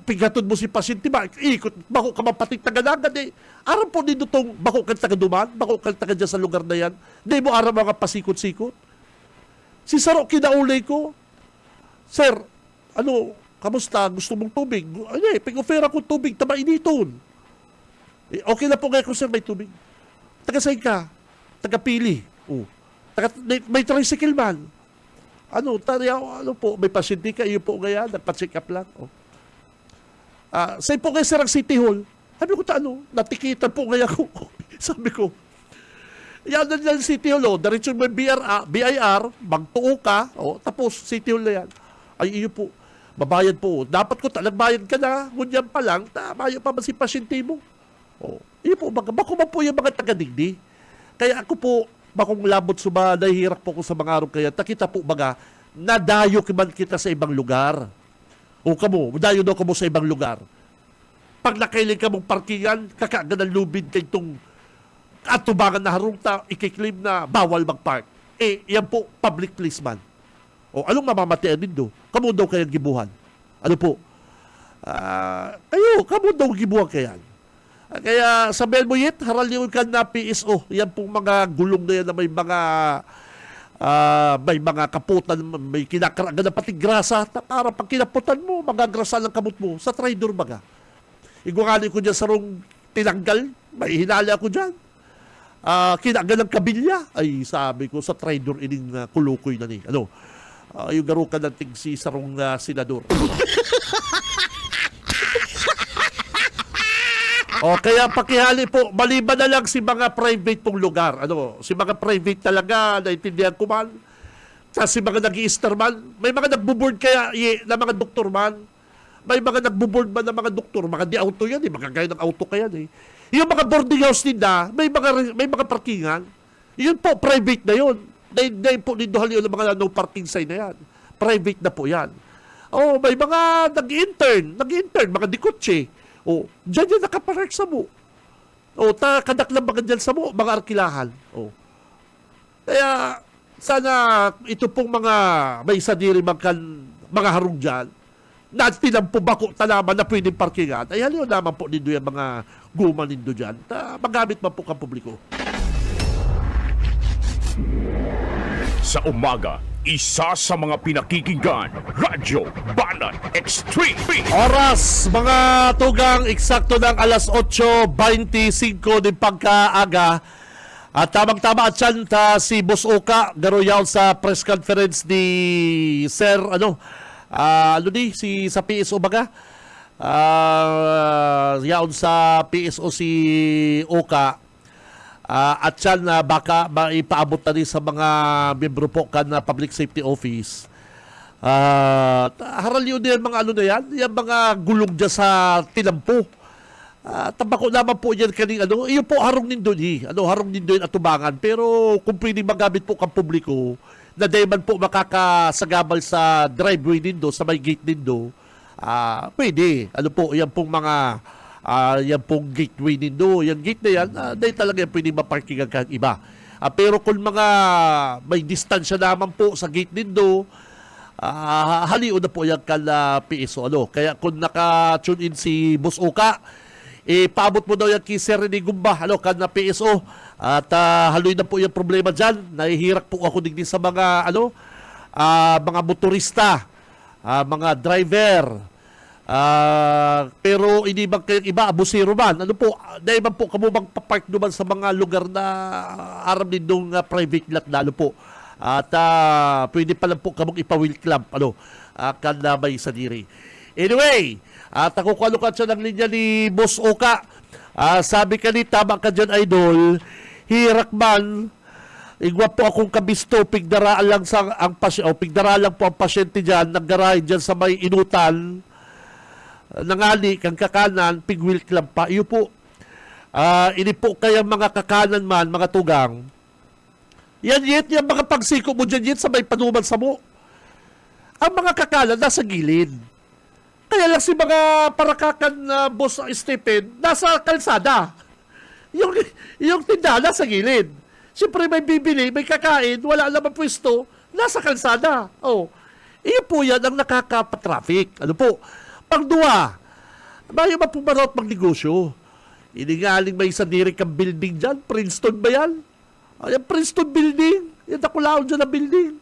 Pigatod mo si pasyente ba? Ikot, bako ka mapating taga-nagan Aram po dito tong bako kang taga-duman, bako kang taga dyan sa lugar na yan. Di mo aram mga pasikot-sikot. Si Saro kinaulay ko, Sir, kamusta? Gusto mong tubig? Pag-offer ako tubig, tamainiton. Okay na po ngayon kung sir may tubig. Taga-saan ka? Taga-pili. May tricycle man. May pasyente ka, iyo po ngayon, nagpa-check up lang. Sa'yo po kayo sir ang City Hall. Sabi ko, natikitan po ngayon ako. Sabi ko, yan na yan City Hall, diretso mo BIR, magtuo ka, tapos City Hall na yan. Ay, iyo po, babayad po. Dapat ko nagbayad ka na, ngunyan pa lang, tayo pa ba si pasyente mo? Iyo po, bako man po yung mga taga-digdi. Kaya ako po, bakong labot suba, nahihirap po ko sa mga araw kaya, takita po baga, nadayo man kita sa ibang lugar. Dayo daw kamo sa ibang lugar. Pag nakailing ka mong parkingan, kakaga ng lubid kay itong atubangan na harungta, ikiklaim na bawal mag-park. Yan po, public place man. Anong mamamatian din do? Kamo daw kayang gibuhan. Ano po? Kamo daw gibuhan kayan. Kaya sabihin mo yet, haraliw ka na PSO. Yan pong mga gulong na yan na may mga kaputan, may kinakaragan na pati grasa. Para pag kinaputan mo, magagrasa lang kamot mo. Sa traidor baga. Igugali ko dyan sa rong tinanggal. May hinali ako dyan. Kinagal ng kabilya. Ay, sabi ko, sa traidor ining kulukoy na ni. Yung garukan ng tigsi sa rong senador. Kaya pakihali po, maliban na lang si mga private pong lugar. Si mga private talaga, naintindihan ko man. Si mga nag-i-star man, may mga nagbo-board kaya na mga doktor man. May mga nagbo-board man na mga doktor, mga di-auto yan, mga gaya ng auto kaya Yung mga boarding house nila, may mga parkingan. Yun po, private na yun. Dahil po nindohal yun ng mga no parking sign na yan. Private na po yan. May mga nag-intern, mga dikotse. Diyan yan nakapark sa mo. Kadaklang mga dyan sa mo, mga arkilahan. Kaya, sana ito pong mga may sadiri mga harong dyan, na tinampo bako talaman na pwedeng parkingan, ay haliw naman po nindo yung mga guma nindo dyan, magamit man po kang publiko.
Sa umaga, isa sa mga pinakikinggan, Radyo Banat Extreme.
Oras, mga tugang, eksakto ng alas 8:25 din pagkaaga. At tamang-tama at yan, si Boss Oka, garoyaw sa press conference ni Sir, sa PSO baga? Yaon sa PSO si Oka. At yan, baka maipaabot na rin sa mga membro po kan na Public Safety Office. Haral yun yan mga na yan, yung mga gulong dyan sa tinampo. Tabako naman po yan kaning iyo po harong nindon harong nindon atubangan. Pero kung pwede magamit po kang publiko, na dayman po makakasagabal sa driveway nindo, sa may gate nindo, pwede. Yan pong mga yan pong gateway nindo, yan gate na yan, dahil talaga yan pwede maparking ang iba. Pero kung mga may distansya naman po sa gate nindo, haliw na po yan kala PSO. Kaya kung naka-tune in si Boss Oka, paabot mo daw yan kay Sir Rene Gumba, kan na PSO. At haloy na po yung problema dyan. Nahihirak po ako din sa mga, mga motorista, mga driver. Pero hindi bang kayong iba, abusero man. Dahil man po kamo bang papark naman sa mga lugar na aram din nung private lot na po. At pwede pa lang po kamong ipa-wheel clamp, kan na may sadiri. Anyway, at ako kalukat siya ng linya ni Boss Oka. Sabi ka ni, tama ka dyan, idol, hirak man, igwa po akong kabisto, pigdaraan lang po ang pasyente dyan, naggarahe dyan sa may inutan, nangali kang kakanan, pigwil clamp pa. Iyo po, ini po kaya mga kakanan man, mga tugang, yan mga pagsiko mo dyan sa may panuman sa mo. Ang mga kakanan nasa gilid. Kaya lang si mga parakakan na Boss Stephen, nasa kalsada. Yung tindahan nasa gilid. Siyempre may bibili, may kakain, wala naman pwesto, nasa kalsada. Iyo po yan ang nakakapatraffic. Pangduwa, bayo ba po marot magnegosyo? Iningaling may isang diri kang building dyan, Princeton ba yan? Yung Princeton building, yung nakulaon dyan na building.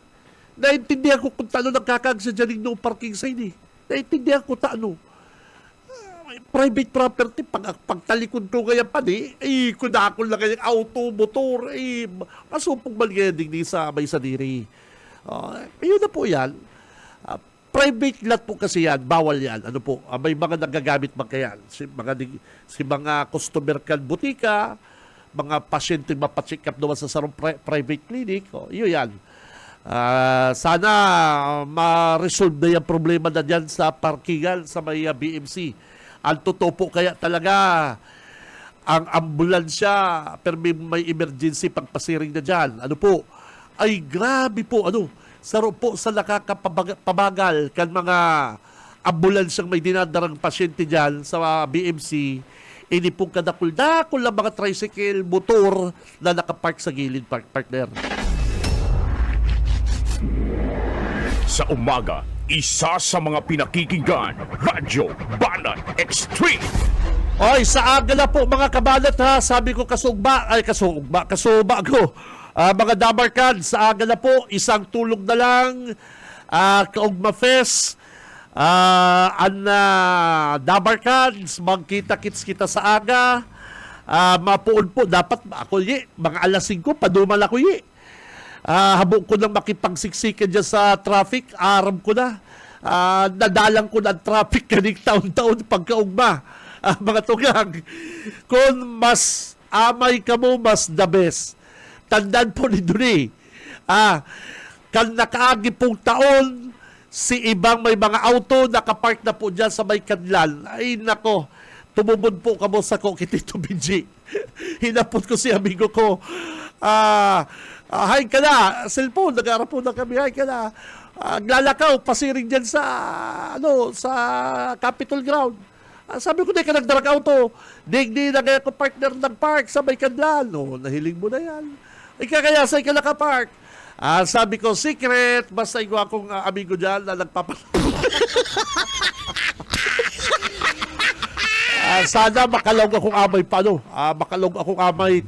Naintindihan ko kung tano nagkakagsa dyan no parking sign Naintindihan ko private property, pagtalikod ko kaya pa kunakol na kanyang auto, motor, masupong malgeding di sa may sadiri. Yun na po yan. Private lot po kasi yan, bawal yan. May mga nagagamit man kaya. Si mga customer kan butika, mga pasyente mapacheck up naman sa sarong private clinic, yun yan. Sana ma-resolve na yung problema na dyan sa parkingan sa may BMC. Ang totoo po kaya talaga ang ambulansya pero may emergency pagpasiring na dyan. Ay grabe po, saro po sa nakakapabagal kan mga ambulansyang may dinadarang pasyente dyan sa BMC. Ini pong kadakul-dakul lang mga tricycle, motor na nakapark sa gilid, partner.
Sa umaga, isa sa mga pinakikinggan, Radyo Banat Extreme.
Sa aga na po mga kabalat ha, sabi ko kasuba ko. Mga dabarkan, sa aga na po, isang tulog na lang, Kaugma Fest, dabarkans, magkita-kits kita sa aga, mapuon po, dapat ako mga alas 5, padumal ako habang ko nang makipagsiksikan dyan sa traffic, aram ko na, nadalang ko na ang traffic kaning taon-taon pagkaugma. Mga tugang, kung mas amay ka mo, mas the best. Tandaan po ni Duni, kan nakaagi pong taon, si ibang may mga auto nakapark na po dyan sa may kanlan. Ay nako, tumubod po kamo sa ko kay Tito Benji. Hinapot ko si amigo ko, hi ka na, cellphone, nag-aarap po na kami, hi ka na. Lalakaw, pasiring dyan sa, sa Capitol Ground. Sabi ko, di ka nagdarag auto. Di na kaya ko partner ng park sa may kanlan. Nahiling mo na yan. Kaya sa'y ka nakapark. Sabi ko, secret, basta yung akong amigo dyan na nagpapalaro. Sana makalog akong amay pa, makalog akong amay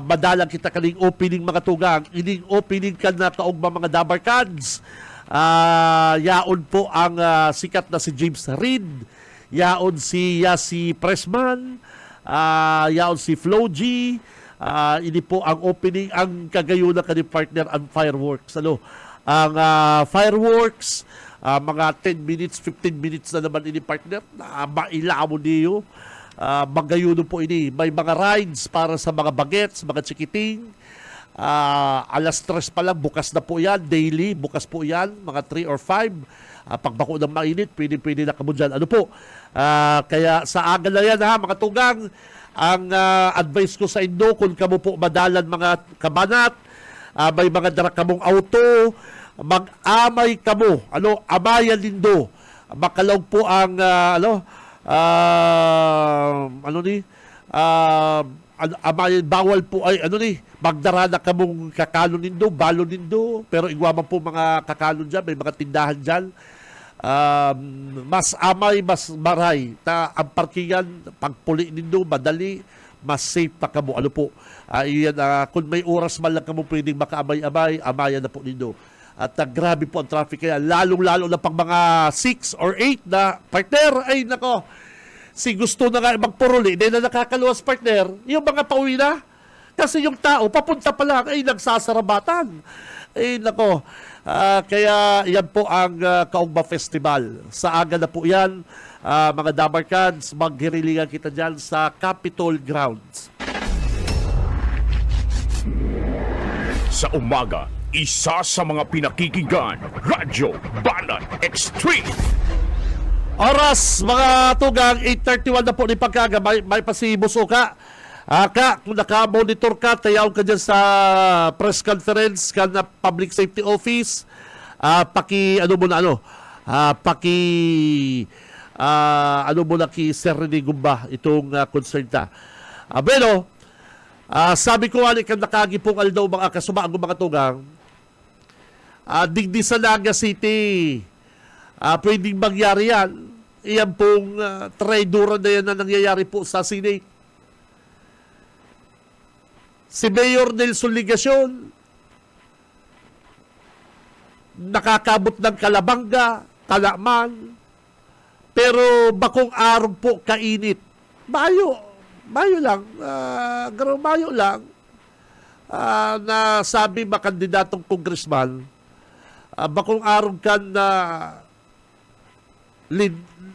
madalang kita kaning opening mga tugang. Ining opening kan na kaugma mga Dabarkads. Yaon po ang sikat na si James Reid. Yaon si Yasi Pressman. Yaon si Flo G. Ini po ang opening, ang kagayunan kaning partner ang fireworks. Ang fireworks, mga 10 minutes, 15 minutes na naman ini partner, na mailamo niyo. Magayuno po ini. May mga rides para sa mga bagets, mga chikiting. Alas 3 pa lang, bukas na po yan. Daily, bukas po yan. Mga 3 or 5. Pagbako ng mainit, pwede na kamo dyan. Kaya sa aga na yan ha, mga tugang, ang advice ko sa inyo, kung kamo po madalan mga kabanat, may mga dara kamong auto, mag-amay kamo. Amayan lindo. Makalaw po ang bawal po ay magdara na kamong kakalon nindo, balon nindo, pero igwaman po mga kakalon dyan, may mga tindahan dyan. Mas amay, mas maray ta ang parkingan, pagpuli nindo, madali, mas safe pa kamo. Kung may oras man lang kamo pwedeng makaamay-amay, amayan na po nindo. At grabe po ang traffic kaya, lalong-lalo na pang mga 6 or 8 na partner, ay nako, si gusto na nga magpuruli, hindi na nakakaluwas partner, yung mga pauwi na. Kasi yung tao, papunta pa lang, ay nagsasarabatan. Ay nako, kaya yan po ang Kaugma Festival. Sa aga na po yan, mga Dabarkads, maghirilingan kita dyan sa Capitol Grounds.
Sa umaga, isa sa mga pinakikinggan, Radyo Banat Extreme.
Oras, mga tugang, 8:31 na po ni pagkaga. May pasibuso ka. Kung naka-monitor ka, tayaw ka dyan sa press conference ka na Public Safety Office. Ki Sir Rene Gumba, itong concern ta. Sabi ko nga, kan nakagipong aldaw mga kasumaan mga tugang, digdi sa Naga City, pwedeng mangyari yan. Iyan pong traidoran na yan na nangyayari po sa Senate. Si Mayor Nelson Ligacion, nakakabot ng Kalabanga, Talaman, pero bakong araw po kainit. Mayo lang, na sabi makandidatong congressman, bakong araw kan na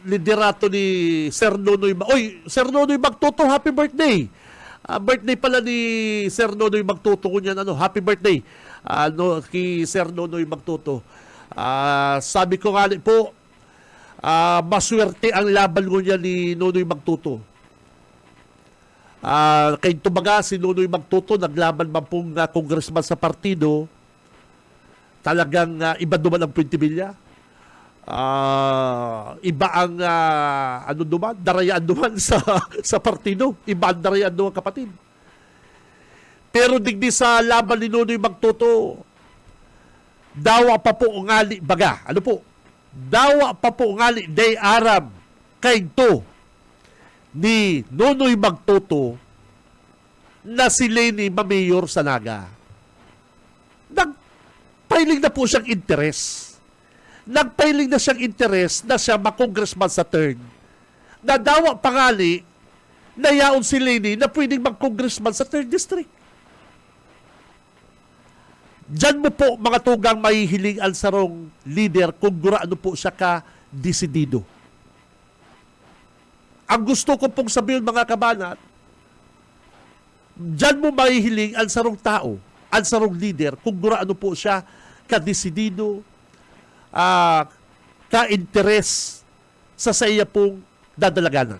liderato ni Sir Nonoy. Sir Nonoy Magtuto, happy birthday! Birthday pala ni Sir Nonoy Magtuto ko niyan, happy birthday kay Sir Nonoy Magtuto. Sabi ko nga po, maswerte ang laban ko niya ni Nonoy Magtuto. Kay tumaga si Nonoy Magtuto, naglaban man pong congressman sa partido, talagang iba duman ang Puentibilya. Iba ang darayaan duman sa partido. Iba ang darayaan duman kapatid. Pero digdi sa laban ni Nonoy Magtuto, dawa pa po ngali baga. Dawa pa po ngali day aram kay to ni Nonoy Magtuto na si Leni Mamayor sa Naga. Nagpailing na po siyang interes. Nagpailing na siyang interes na siya mag-congressman sa third. Nadawa pangali na yaon si Leni na pwedeng mag-congressman sa third district. Diyan mo po mga tugang mahihiling ang sarong leader kung guraano po siya ka-desidido. Ang gusto ko pong sabihin mga kabanat, diyan mo mahihiling ang sarong tao, ang sarong leader kung guraano po siya ka-desidido, ka-interes sa iya pong dadalaganan.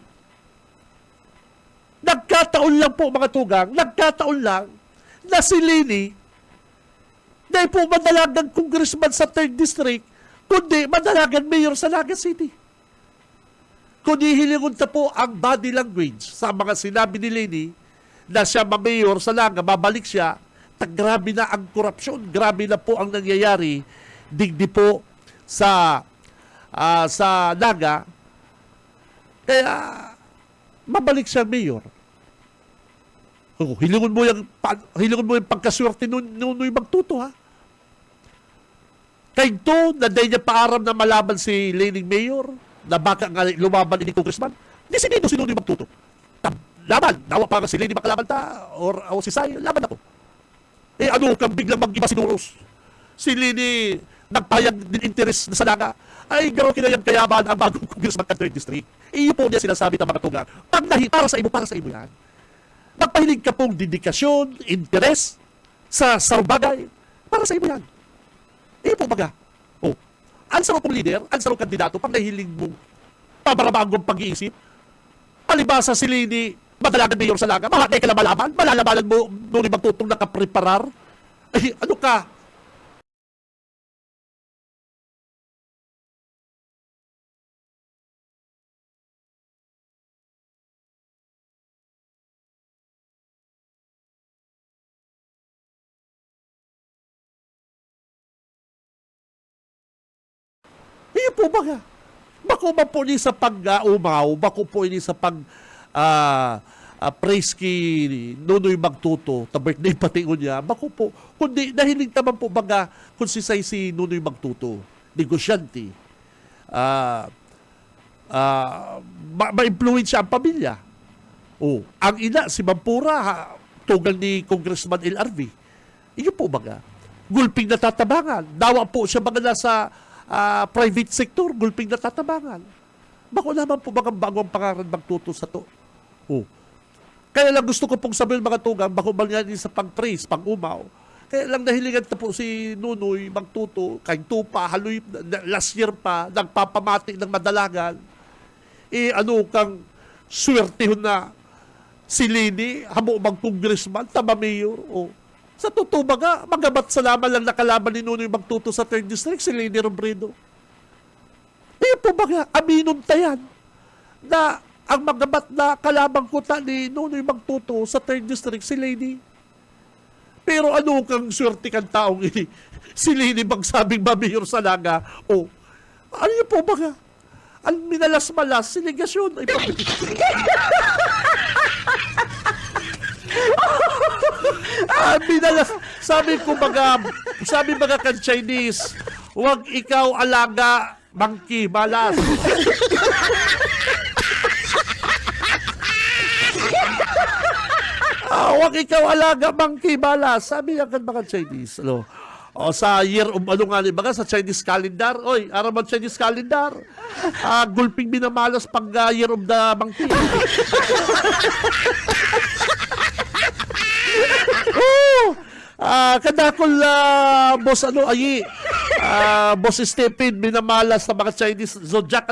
Nagkataon lang po mga tugang, nagkataon lang na si Leni na po madalagan congressman sa 3rd District, kundi madalagan mayor sa Naga City. Kundi hilingon ta po ang body language sa mga sinabi ni Leni na siya ma-mayor sa Naga, babalik siya, grabe na ang korupsyon, grabe na po ang nangyayari, digdi po sa Naga, kaya mabalik siya mayor. Hilingon mo yung pagkaswerte Nunoy Magtuto, ha? Kaya ito, na dahil niya paaram na malaban si Lening Mayor, na baka nga lumaban ni Congressman, di sinino si Nunoy Magtuto. Laban, nawa pa nga si Lening makalaban ta, or si Sai, laban ako. Ano kang biglang mag-iba sinuros? Si Leni, nagpayag din interes na sa naga, ay garo kinayang kayaban ang bagong Congressman ka 3rd District. Iyo po niya sinasabi ng mga tugang, para sa imo yan. Nagpahilig ka pong dedikasyon, interes sa bagay, para sa imo yan. Iyo po baga. Ang sarong kong leader, ang sarong kandidato, pang nahiling mong pabarabagong pag-iisip, palibasa si Leni, madalagan mayor sa laga, mahatay ka na malalabanan mo nung magtutong nakapreparar. Ay, ano ka? Iyo po ba? Bako ba po ni sa pag-umaw, bako po ni sa praise ki Nunoy Magtuto, ta birthday pati niya, bako po, kundi nahiling naman po baga kung si Nunoy Magtuto, negosyante, ma-influensya ang pamilya. Ang ina, si Mampura, tugal ni Congressman LRV, iyo po baga, gulping natatabangan, dawa po siya baga nasa private sector, gulping natatabangan. Bako naman po bagang bagong pangaran Magtuto sa to. Kaya lang gusto ko pong sabihin mga tugang, bako balyan sa pang-praise, pang-umaw. Kaya lang nahilingan na po si Nunoy Magtuto, kay Tupa, haloy, last year pa, nagpapamati ng madalagan. Ano kang swertihon na si Leni, hamo mag-congressman, tama mayor, Sa totoo baga, magabat sa laman lang nakalaban ni Nunoy Magtuto sa 3rd District, si Leni Robredo. Po baga, aminon tayan na ang magabat na kalabang kuta ni Nunoy Magtuto sa 3rd District, si Leni. Pero ano kang swerte kang taong ini? Si Leni magsabing mayor sa laga, ano yun po baga? Ang minalas-malas, sinigasyon, ay minalas, sabi baga kan Chinese, huwag ikaw alaga, monkey, malas. Huwag ikaw alaga, monkey, malas. Sabi yan kan mga Chinese. Sa year of sa Chinese calendar. Araman Chinese calendar. Gulping minamalas pag year of the monkey. Kadakol boss boss Stephen minamalas sa mga Chinese zodiac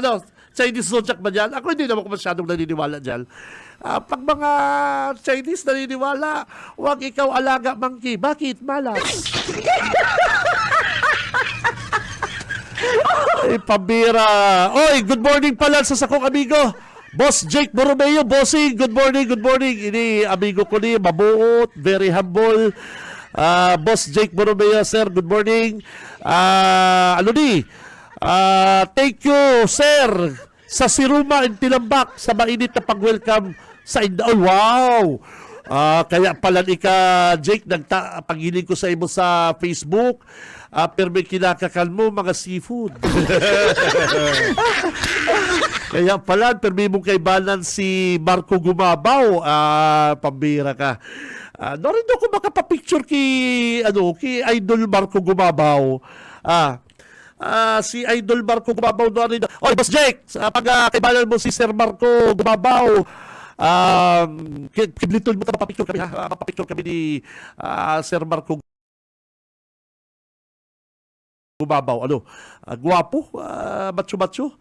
Chinese zodiac ba dyan? Ako hindi naman ko masyadong naniniwala dyan. Pag mga Chinese naniniwala, huwag ikaw alaga monkey. Bakit? Malas. Ay, pabira. Good morning pala sa sakong amigo. Boss Jake Borromeo, bossing. Good morning. Ini amigo ko ni, mabuot, very humble. Boss Jake Borromeo, sir, good morning. Thank you, sir, sa Siruma and Tilambak sa mainit na pag-welcome sa Indaol. Wow! Kaya pala Jake, pagiling ko sa imo sa Facebook, pero may kinakakal mo mga seafood. Kaya pala, pero may mong kaibanan si Marco Gumabaw. Pambira ka. Rin ko makapapicture ki Idol Marco Gumabaw. Si Idol Marco Gumabaw rin. Boss Jake, pag kaibanan mo si Sir Marco Gumabaw, kiblitol mo papapicture kami, ha? Papapicture kami ni Sir Marco Gumabaw. Guwapo, macho-macho,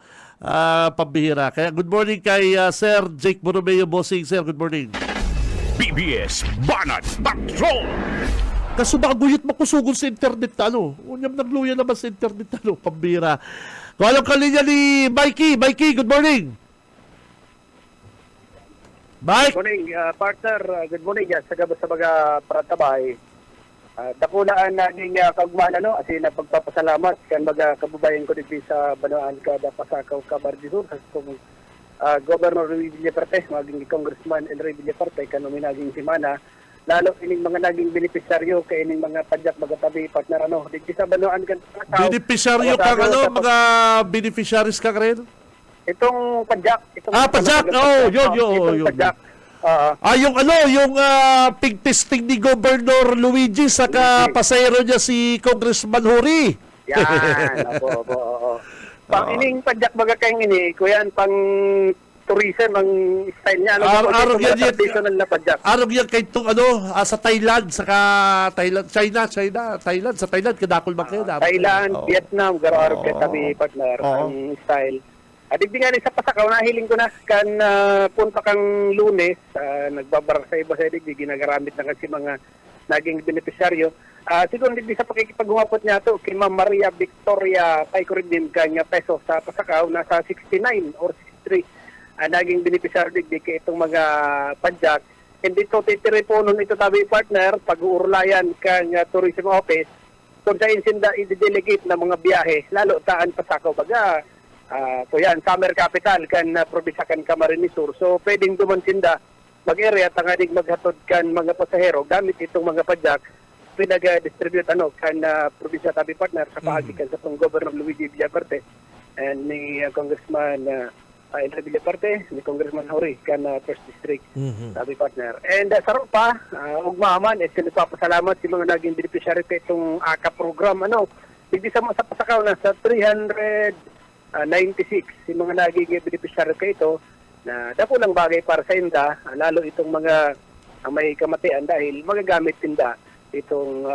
pambihira. Kaya good morning kay Sir Jake Borromeo, bossing. Sir, good morning.
BBS Banat Patrol!
Kaso guyit makusugol sa internet unyam nagluya naman sa internet pambira. Kung alam ka linya ni Mikey, good morning. Mike.
Good morning, partner. Good morning yan. Sa mga paratabay. Dakulaan na din kagmaan asin na pagpapasalamat kan mga kababayan ko dito sa Banaan kada Pasakaw Camarines Sur kasi kung Governor Luis Villaparte, maging Congressman Enrique Villaparte, kanumi naging simana, lalo ining mga naging beneficiaryo kay ining mga padyak magatabi partner ano, di sa banuan kan
Beneficiaryo kang mga beneficiaries ka rin?
itong padyak,
Padyak, yun.
Padyak.
Yung pig-testing ni Governor Luigi saka pasayro niya si Congressman Huri.
Yan, opo. Pang ining padyak baga kayong ini, kuyan pang tourism ang style niya.
Araw yan yan.
Traditional na padyak.
Araw yan kay itong sa Thailand, saka Thailand, kadakol ba kayo?
Thailand,
Oo.
Vietnam, garo-araw kay tabi partner,
Oo.
ang style. Digdi sa Pasakaw, nahiling ko na kan punta kang Lunes, nagbabar sa iba sa digdi, ginagaramit na kasi mga naging beneficiaryo. Siguro digdi sa pakikipag-umapot niya to kay Ma'am Maria Victoria Paycoridin kanya peso sa Pasakaw, nasa 69 or 63 naging beneficiaryo digdi kay itong mga padyak. Hindi to titiri po nun ito tabi partner, pag-uurlayan kanya tourism office, kung sa insinda i-delegate na mga biyahe, lalo taan Pasakaw baga. Yan, summer capital kan probinsya kan Camarines Sur. So pwedeng dumansinda mag-area tangadig maghatod kan mga pasahero gamit itong mga padyak pinag-distribute kan probinsya tabi partner sa paagi kan sa tong Governor Luigi Villaparte and ni Congressman Enrique Villaparte, ni Congressman Hori kan First District tabi partner. And sarap pa ugmaman sinipapasalamat si mga naging beneficiary kay itong AKA program hindi sa Pasakaw na sa 396 yung mga naging beneficiary kayo ito na dako lang bagay para sa inda, lalo itong mga may kamatian dahil magagamit tinda itong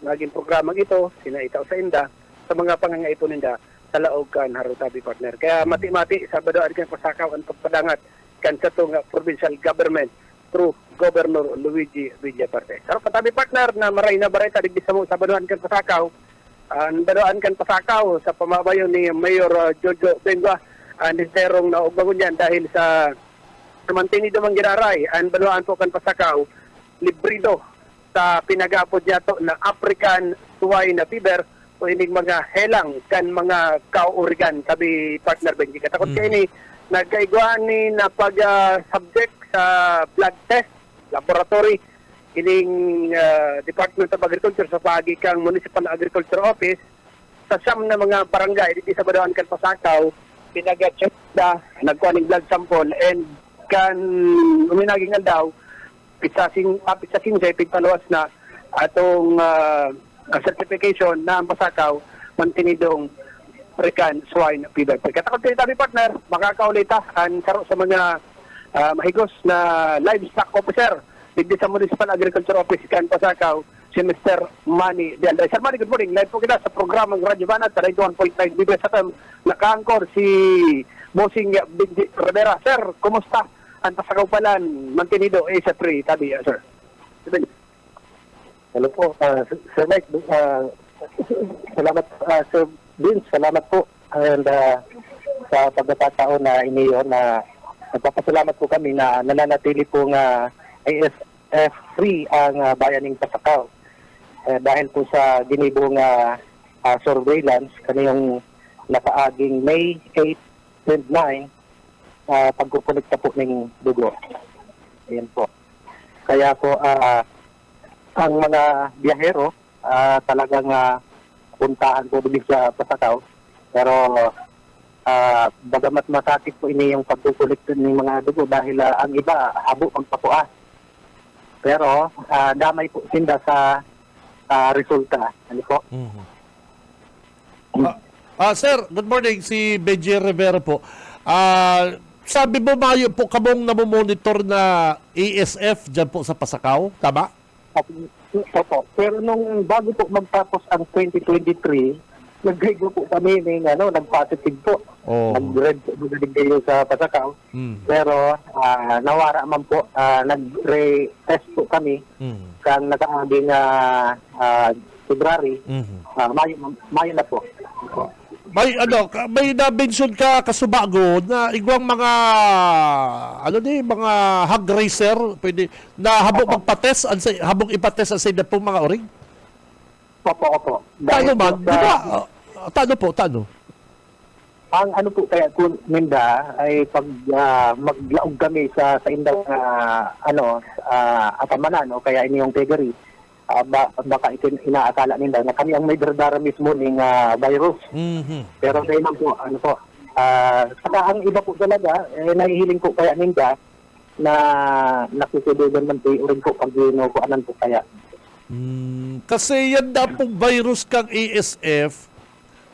naging programang ito, sinaitaw sa inda sa mga pangangaipo ninda sa laog kan Harutabi partner. Kaya mati-mati, Sabado kan Pasakaw ang pagpadangat kan sa itong provincial government through Governor Luigi Villaparte. Sarap patabi partner na maray na bareta digdi sa mo Sabado kan Pasakaw. Badoan kan Pasakaw sa pamabayo ni Mayor Jojo Bengua nisterong na ugbangon yan dahil sa mantinido mang giraray ang badoan po kan Pasakaw librido sa pinagapod niya to na African swine fever o ining mga helang kan mga kaurigan sabi partner Benji katakot kay ni nagkaiguan ni na pag subject sa blood test laboratory ining Department of Agriculture sa paagi kang Municipal Agriculture Office sa siyam na mga barangay dito sa Badoan kan Pasakaw pinag-check da nagkuha ng blood sample and kan uminaging daw pisasing sa pigpaluwas na atong certification na ang Pasakaw mantinidong African swine fever. Katakot kayo tabi partner makakaulita ang saro sa mga mahigos na livestock officer digdi sa Municipal Agriculture Office kan Pasakaw si Mr. Manny Dialday. Sir Manny, good morning. Live po kita sa programang Radyo Banat sa 91.9 BBS FM. Naka-anchor si Bossing Benji Rivera. Sir, kumusta? Ang Pasakaw Palan, Mantinido, Asia 3, tabi, sir.
Hello po, Sir Mike. Salamat, Sir Vince. Salamat po. And sa pagkakataon na iniyon na nagpapasalamat po kami na nananatili po nga ASF-free ang bayaning Pasakaw. Dahil po sa ginibong surveillance kaniyong nakaaging May 8 and 9 pagkukulikta po ng dugo. Ayan po. Kaya po ang mga biyahero talagang puntaan po din sa Pasakaw. Pero bagamat masakit po ini yung pagkukulikta ng mga dugo dahil ang iba abo ang papuas. Pero damay po sinda sa resulta. Ano po?
Sir, good morning. Si Benji Rivera po. Sabi mo mayo po kamong namomonitor na ASF dyan po sa Pasakaw, tama?
Opo. Pero nung bago po magtapos ang 2023, nag-grade po kami ng nag-positive po. Nag-red po kayo sa Pasakaw. Pero nawara man po, nag-re-test po kami kang nakaaging February. Mayo na po.
May na-mention ka kasubago na igwang mga mga hog racer pwede na habog magpa-test habog ipa-test sa side po mga oring.
Opo.
Tano man, di ba? Tano po.
Ang ano po kaya kung Minda ay pag maglaog kami sa indang atamanan o kaya inyong pegari, baka inaakala nila na kami ang may dardara mismo ng virus. Pero dahil man po, saka ang iba po talaga, nahihiling po kaya ninda na nakisudugan man po rin po pag ginukuanan po kaya.
Kasi yan na pong virus kang ASF,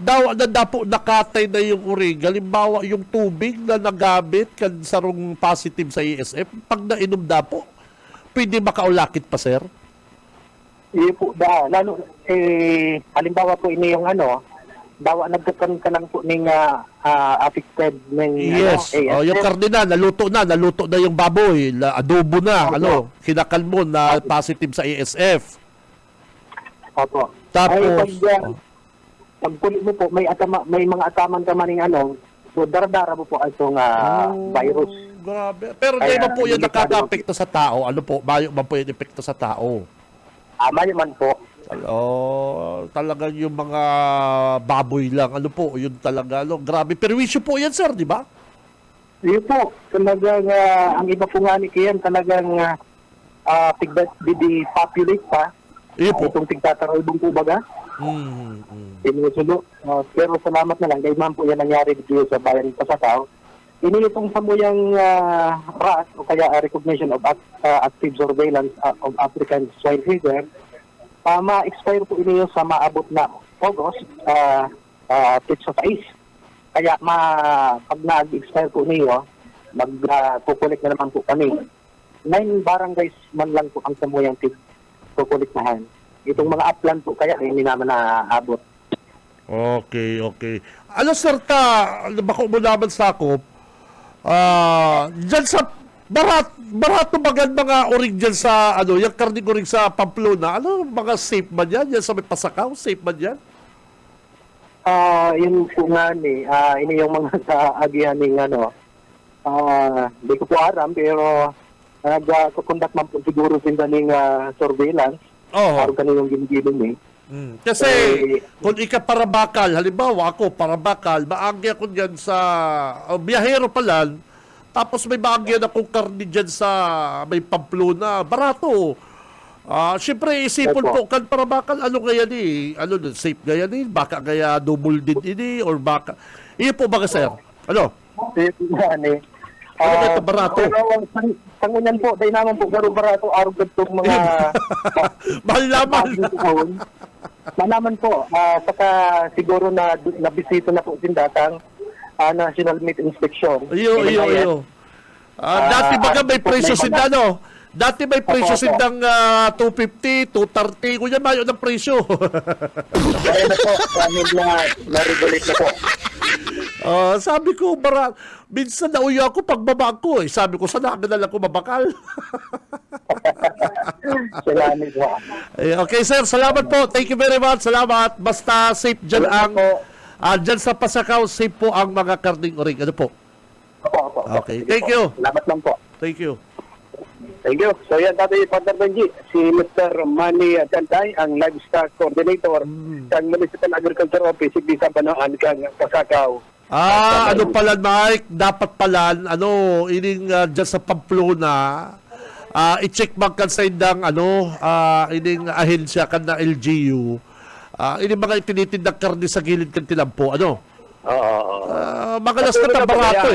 daw na po nakatay na yung urig. Halimbawa, yung tubig na nagamit kan sarong positive sa ASF, pag nainom na po, pwede makaulakit pa, sir?
Iyo po, lalo, halimbawa po ini yung dawa nagkakaroon ka lang po ng affected ng
Yes. Yung karne naluto na yung baboy, adobo na, kinakal mo na positive sa ASF.
Opo.
Tapos,
pag kulit mo po, may mga ataman ka maning so daradara mo po itong virus.
Grabe. Pero di
Kaya,
ba po yan
hindi
nakaka-apekto sa tao? Ano po? Bayo ba po yung epekto sa tao?
Mayo man po.
Talagang yung mga baboy lang. Ano po? Yun talaga. Grabe. Perwisyo po yan, sir, di ba?
Iyo po, talagang ang iba po nga ni Kian talagang populate pa.
Iyo po.
Itong tigtataralbong po baga. Sinusulo. Pero salamat na lang, dahil man po yan nangyari dito sa bayan ng Pasakaw. Initong samuyang RAS o kaya Recognition of Active Surveillance of African Swine Fever, ma-expire po iniyo sa maabot na August, sa 6. Kaya pag nag-expire po niyo, magkukulik na naman po kami. 9 barangays man lang po ang samuyang kukuliktahan. Itong mga upland po kaya hindi naman naabot.
Okay. Ano, sir, baka umulaman sakop, dyan sa barato bagad mga orig dyan sa, yung karning orig sa Pamplona, mga safe man yan? Yan sa may Pasakaw, safe man yan?
Yun po nga ini yung mga sa agihan ng hindi ko po aram, pero nag-conduct man po siguro sila ng surveillance. Araw kanilang ginigilin
Kasi kung ika-Parabakal, halimbawa ako, Parabakal, maagya ko dyan sa biyahero pala, tapos may maagya na kong karni dyan sa may Pamplona, barato. Siyempre, isipon po, kan Parabakal, kaya safe kaya baka kaya double din ini, or baka, iyo po ba, sir? Ito, barato.
Sangunyan po, dahil naman po, garo barato, araw itong mga...
Mahal naman.
Malaman po, saka siguro na nabisita na po din datang National Meat Inspection.
Iyo. Dati baga may presyo sinda, Dati may presyo sindang 250, 230. Kunya mayo ng presyo.
Kaya na po, dahil na-regulate na po.
Sabi ko, minsan nauyo ako pagbaba ko. Sabi ko, sana na lang ko mabakal.
Salamat po.
Okay, sir. Salamat po. Thank you very much. Salamat. Basta safe dyan dyan sa Pasakaw, safe po ang mga karning orig. Ano po?
Opo.
Okay. Thank you.
Salamat lang po.
Thank you.
Thank you. So yan, Tatay Partner Benji, si Mr. Manny Tantay, ang livestock coordinator ng Municipal Agriculture Office, sa Banoan, kang Pasakaw.
Ano pala, Mike? Dapat pala, ining dyan sa Pamplona, i-check magkan sa indang, ining ahensya kan na LGU, ining mga itinitindang karni sa gilid kan tilampo, mga lasta na barato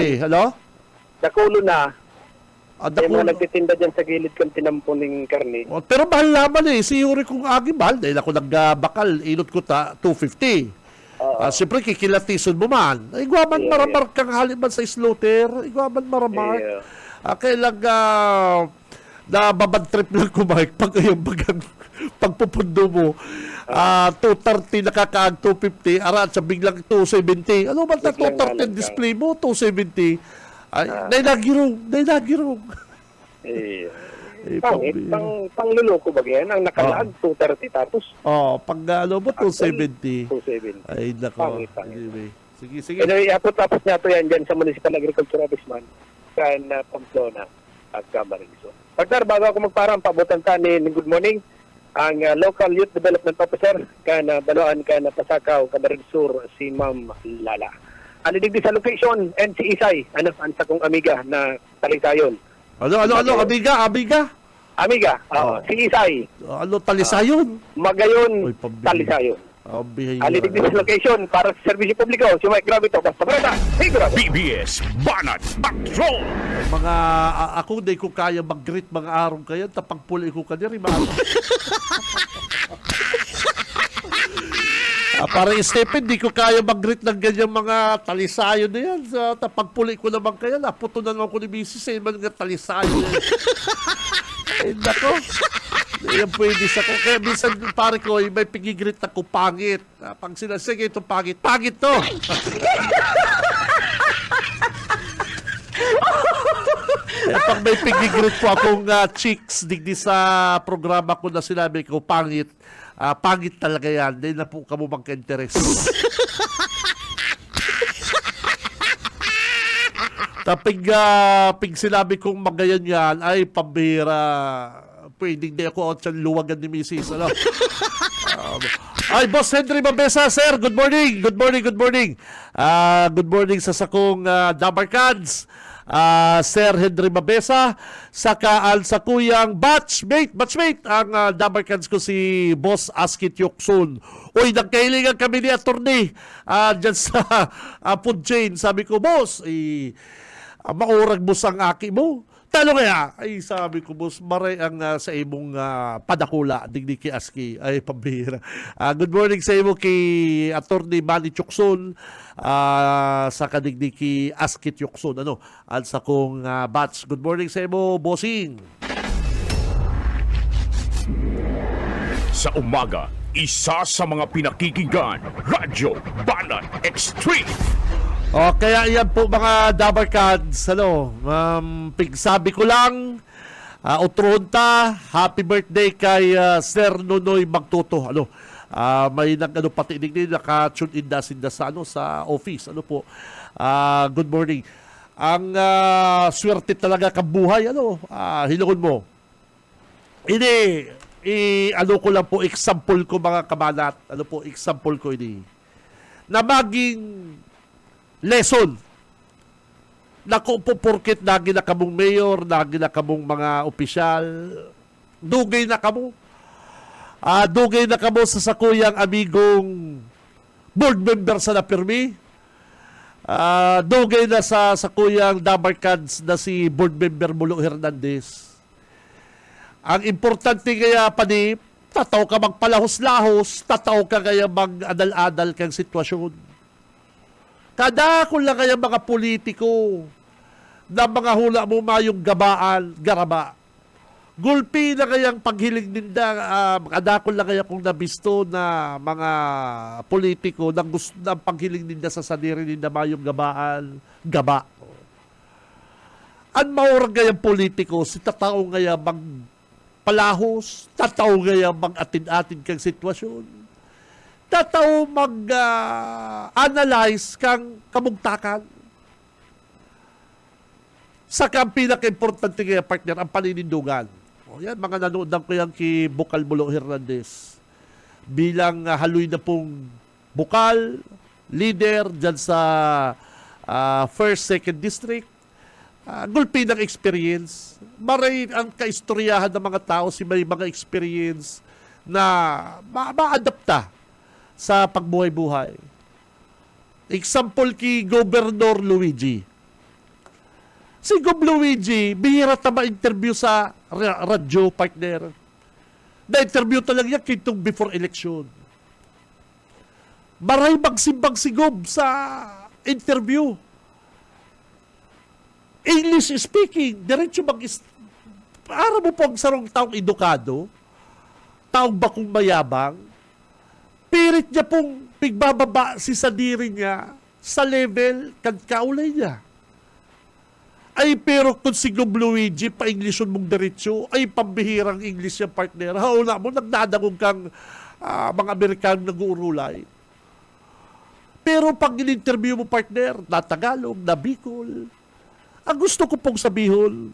Nakulo na.
May
mga nagtitinda dyan sa gilid kang tinampon ng karni.
Pero mahal naman si Yuri kong agi mahal. Dahil ako nagbakal, inot ko 250. Siyempre, kikilatisun mo man. Igwaman maramar kang haliman sa slaughter. Igwaman maramar. Kailang nababad trip lang kumaik pag yung bagang pagpupundo mo. 230 nakakaag 250. Arat sa biglang 270. Ano ba na 230 display mo? 270. Ay, nainagirong.
Pangluloko ba yan? Ang nakalaag, 230 tapos?
Pag mo, 270.
270.
Ay, nako.
Anyway.
Sige.
Anyway, tapos na ito yan dyan sa Municipal Agriculture Office man, kan Pamplona at Camarines. Partner, bago ako magparang, pabutan ka ni good morning, ang Local Youth Development Officer, kan Baloan, kan Pasakaw, Camarines Sur, si Ma'am Lala. alidig sa location and si Isay, ang sa kong amiga na talisayon.
Ano, amiga?
Amiga, si Isay,
Ano, talisayon?
Magayon,
Oy, pambihira.
talisayon.
Bihira.
Alidig sa location para sa serbisyo publiko. Si Mike Gravito, basta brata, sigurado.
BBS Banat Patrol!
Mga, ako di ko kaya mag-greet mga araw kaya, tapagpuli ko ka rin, para Stephen, di ko kaya mag-greet ng ganyan mga talisayo na yan. Sa tapagpuli ko naman kaya, naputo na naman ko ni Mrs. Eh, mga talisayo na yan. Ay, nako. Hindi yan pwede sa ko. Kaya minsan, pare ko, may pigigreet ako, pangit. Pag sinasige ito, pangit. Pangit to! Kaya pag may pigigreet po akong chicks, digdi sa programa ko na sinabi ko, pangit. Pangit talaga yan. Hindi na po kamo magka-interest. Tapig sinabi kong magayan yan, ay pambira. Pwedeng di ako out luwagan ni Mrs. Ano? Ay, Boss Henry Mabesa, sir. Good morning. Good morning. Good morning sa sakong Dabarkads. Sir Henry Mabesa, sakaan sa kuyang batchmate, ang Dabarkads ko si Boss Askit Yoksun. Uy, nagkailingan kami ni attorney dyan sa food chain. Sabi ko, boss, maurag mo sang aki mo. Talo kaya, ay sabi ko, boss, maray ang sa imong padakula, digdi kay Aski, ay pambihira. Good morning sa imo kay Attorney Manny Chokson, sa kadigdi kay Askit Yokson, at sa kong batch. Good morning sa imo, bossing.
Sa umaga, isa sa mga pinakikinggan, Radyo Banat Extreme!
O, kaya yan po mga Dabarkads, pigsabi ko lang, Utronta, happy birthday kay Sir Nonoy Magtuto. May patinig din, naka-tune in sa office. Good morning. Ang swerte talaga kabuhay, hilungon mo. Ini, ko lang po, example ko mga kabanat, example ko ini, na maging lesson. Naku po, porket nagi na kamong mayor, nagi na kamong mga opisyal, dugay na kamo. Dugay na kamo sa sakuyang amigong board member sa napirmi. Dugay na sa sakuyang Dabarkads na si board member Mulo Hernandez. Ang importante kaya tataw ka magpalahos-lahos, tataw ka kaya mag-adal-adal kang sitwasyon. Kada ko lang kaya mga politiko na mga hula mo mayong garaba. Gulpi na kayang paghiling ninda, kada ko lang kaya kung nabisto na mga politiko na gusto na paghiling ninda sa saniri ninda mayong gaba. Ang maurang kayang politiko, si tatao kaya magpalahos, tatao kaya mag-atin-atin kang sitwasyon. Tataw mag-analyze kang kamugtakan. Sa kang pinaka-importante kaya partner, ang paninindugan. Yan, mga nanoodang ko yan kay Bukal Mulo Hernandez. Bilang haloy na pong bukal, leader dyan sa 1st, 2nd District. Gulpi ng experience. Maray ang kaistoryahan ng mga tao si may mga experience na ma-adapta sa pagbuhay-buhay. Example kay Governor Luigi. Si Gov Luigi, bihira ta ma-interview sa radyo, partner. Na-interview talaga niya kitong before election. Maray magsimbang si Gov sa interview. English speaking, diretso para mo po ang sarong taong edukado, taong bakong mayabang, pirit niya pong pigbababa si sadiri niya sa level kaulay niya. Ay pero kung si Gov Luigi, pa-Englishon mong diretso, ay pambihirang English yung partner. Hauna mo, nagdadagong kang mga Amerikano nag-uurulay. Pero pag in-interview mo partner, na Tagalog, na Bicol, ang gusto ko pong sabihin,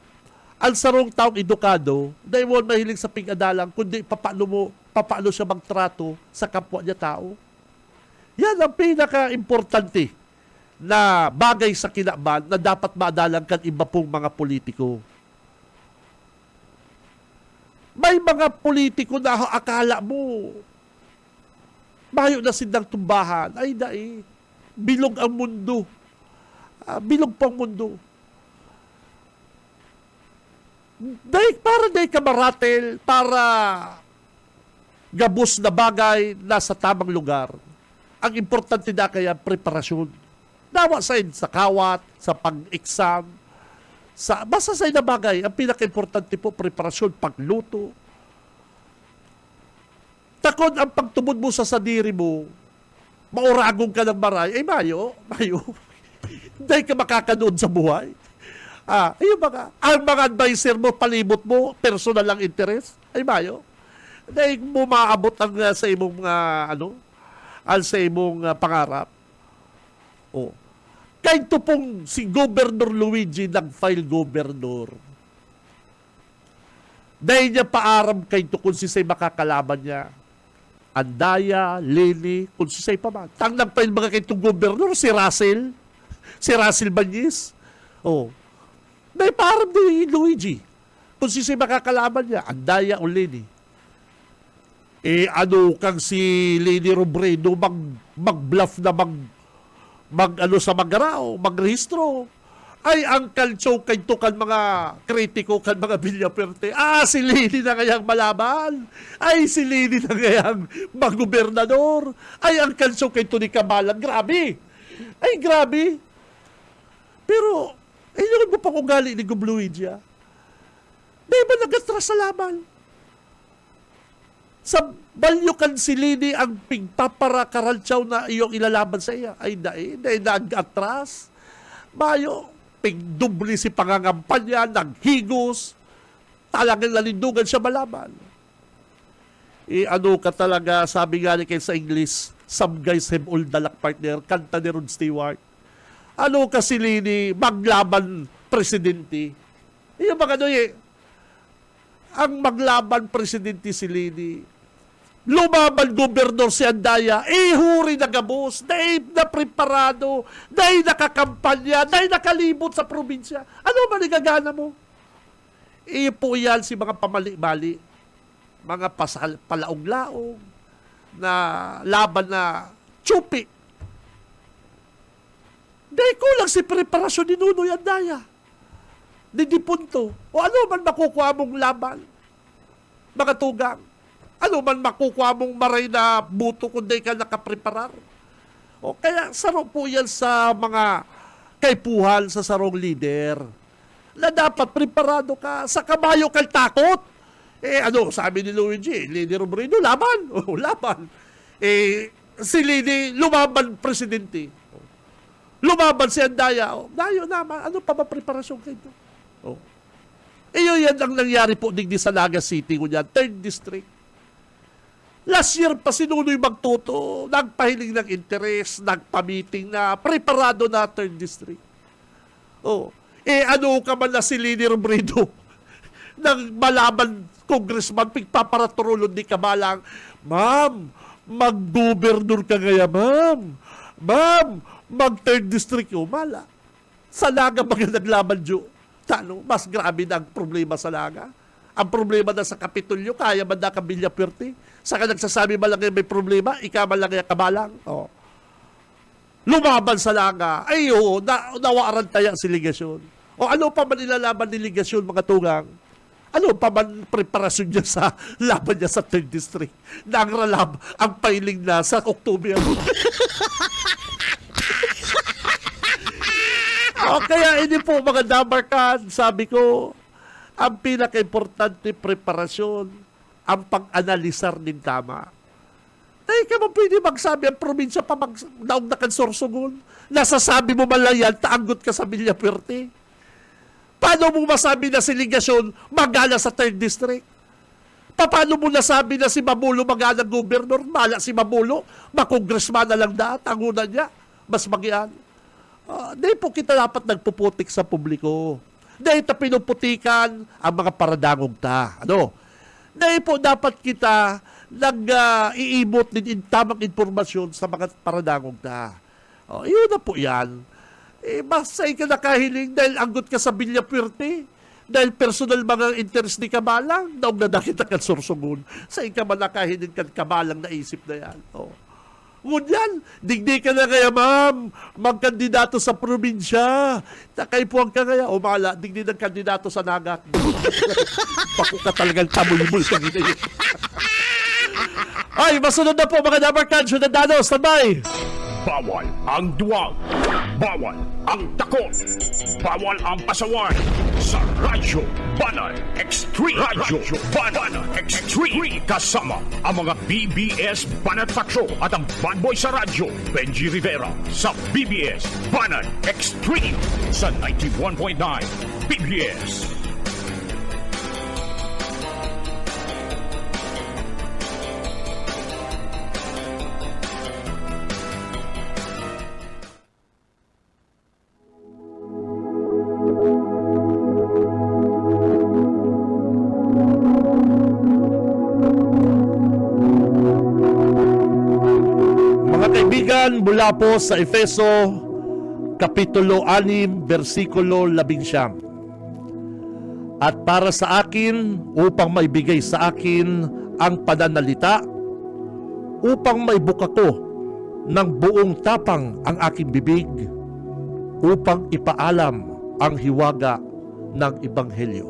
ang sarong taong edukado, dahil mo mahilig sa ping-adalang, kundi papaano siya magtrato sa kapwa niya tao. Yan ang pinaka-importante na bagay sa kinaban na dapat maadalangan iba pong mga politiko. May mga politiko na akala mo mayo na sindang tumbahan. Ay dai, bilog ang mundo. Bilog pang mundo. Para ka maratel, para gabos na bagay nasa tamang lugar. Ang importante na kaya preparasyon. Dawa sa kawat, sa pag-exam, basta sa na bagay, ang pinaka-importante po, preparasyon, pagluto. Takon ang pagtubod mo sa sadiri mo, mauragong ka ng maray, ay mayo. Dahil ka makakanood sa buhay. Ayun ang mga advisor mo, palibot mo, personal lang interest, ay mayo. Dahil mo maabot ang sa imong, sa imong pangarap. Kahit to pong si Governor Luigi nag-file governor. Dahil niya paaram kay to kung sisay makakalaban niya. Andaya, Leni, kung sisay pa man. Tang nag-file mga kay itong governor, si Russell Banyes. Dahil paaram ni Luigi. Kung sisay makakalaban niya, Andaya o Leni. Kang si Leni Robredo mag-bluff na sa magrao, magrehistro. Ay, ang kaltso kay to kan mga kritiko, kan mga Villaperte. Si Leni na ngayang malaban. Ay, si Leni na ngayang magobernador. Ay, ang kaltso kay to ni Kamalan. Grabe. Ay, grabe. Pero, yun mo pang ugali ni Gubluigi, Di ba nagatras sa laban? Sa balyukan si Leni ang pigpapara karaltsaw na iyong ilalaban sa iya. Ay, dahil nag-atras. Mayo, pigdubli si pangangampanya, naghigos, talagang nalindugan siya malaban. Ka talaga, sabi nga ni kayo sa English, some guys have all the luck, partner, kanta ni Rod Stewart. Ka si Leni, maglaban presidente. Yung mga ang maglaban presidente si Leni, lumaban gobernador si Andaya, huri na gabos, dahil na preparado, dahil nakakampanya, dahil nakalibot sa probinsya. Ano ba nagagana mo? Po yan si mga pamali-mali, mga palaong-laong, na laban na tsupi. Dahil kulang si preparasyon ni Nunoy Andaya. Di punto. O ano man makukuha mong laban? Mga tugang. Ano man makukuha mong maray na buto kung di ka nakapreparar? Kaya saro po yan sa mga kaipuhan sa sarong leader. Na dapat preparado ka. Sa kabayo kang takot. Sabi ni Luigi, Leni Robredo, laban. Laban. Si Leni, lumaban presidente. Lumaban si Andaya. Dayo naman, ano pa ba preparasyon kayo? Yan ang nangyari po digdi sa Naga City, 3rd District. Last year pa si Nunoy Magtuto, nagpahiling ng interes, nagpa-meeting na, preparado na 3rd District. Ka man na si Leni Robredo, ng malaban congressman, pigpaparatulod ni Kamalang, Ma'am, mag-governor ka ngaya, ma'am. Ma'am, mag-3rd District, mala. Sa Naga mga naglaban, mas grabe na ang problema sa Naga. Ang problema na sa Kapitolyo, kaya man na ka Villaperte. Saka nagsasabi man lang may problema, ika man lang Kamalang. Lumaban sa Naga. Nawaran tayo ang siligasyon. Ano pa man ilalaban ni ligasyon, mga tugang? Ano pa man preparasyon niya sa laban niya sa 3rd District? Nangralab ang filing na sa October. Kaya hindi po mga dabarkan, sabi ko, ang pinaka-importante preparasyon, ang pag-analisar din tama. Ay, ka mo pwede magsabi ang probinsya pa daog na kansorsogon. Nasasabi mo man lang yan, taanggot ka sa Villaperte. Paano mo masabi na si Ligasyon magana sa 3rd District? Paano mo nasabi na si Mamulo magana gobernador? Mala si Mamulo, makongresman na lang na, tangunan niya, mas magian. Dahil po kita dapat nagpuputik sa publiko. Dahil ta pinuputikan ang mga paradangog ta. Dahil po dapat kita nag-iibot din tamang informasyon sa mga paradangog ta. Yun na po yan. Mas sa'yo ka nakahiling dahil anggot ka sa Villapuerte. Dahil personal mga interest ni Kamalang, naong nadakita ka sursungun. Sa'yo ka man nakahiling ka Kamalang na isip na yan. Oh. Ngunyan, digdi ka na kaya, ma'am. Magkandidato sa probinsya. Takaipuan ka kaya. O mala, digdi ng kandidato sa Nagak. Bako ka talagang tamulmul ka gina yun. Ay, masunod na po mga Dabarkan. Sunodano, standby.
Bawal ang duwag. Bawal ang takot. Bawal ang pasaway. Sa Radyo Banal Extreme. Radyo Banal Extreme. Kasama ang mga BBS Banat Patrol at ang bad boy sa radyo, Benji Rivera. Sa BBS Banal Extreme. Sa 91.9 BBS.
Mga kaibigan, mula po sa Efeso, Kapitulo 6, versikulo 11. At para sa akin, upang maibigay sa akin ang pananalita, upang maibuka ko ng buong tapang ang aking bibig, upang ipaalam ang hiwaga ng Ebanghelyo.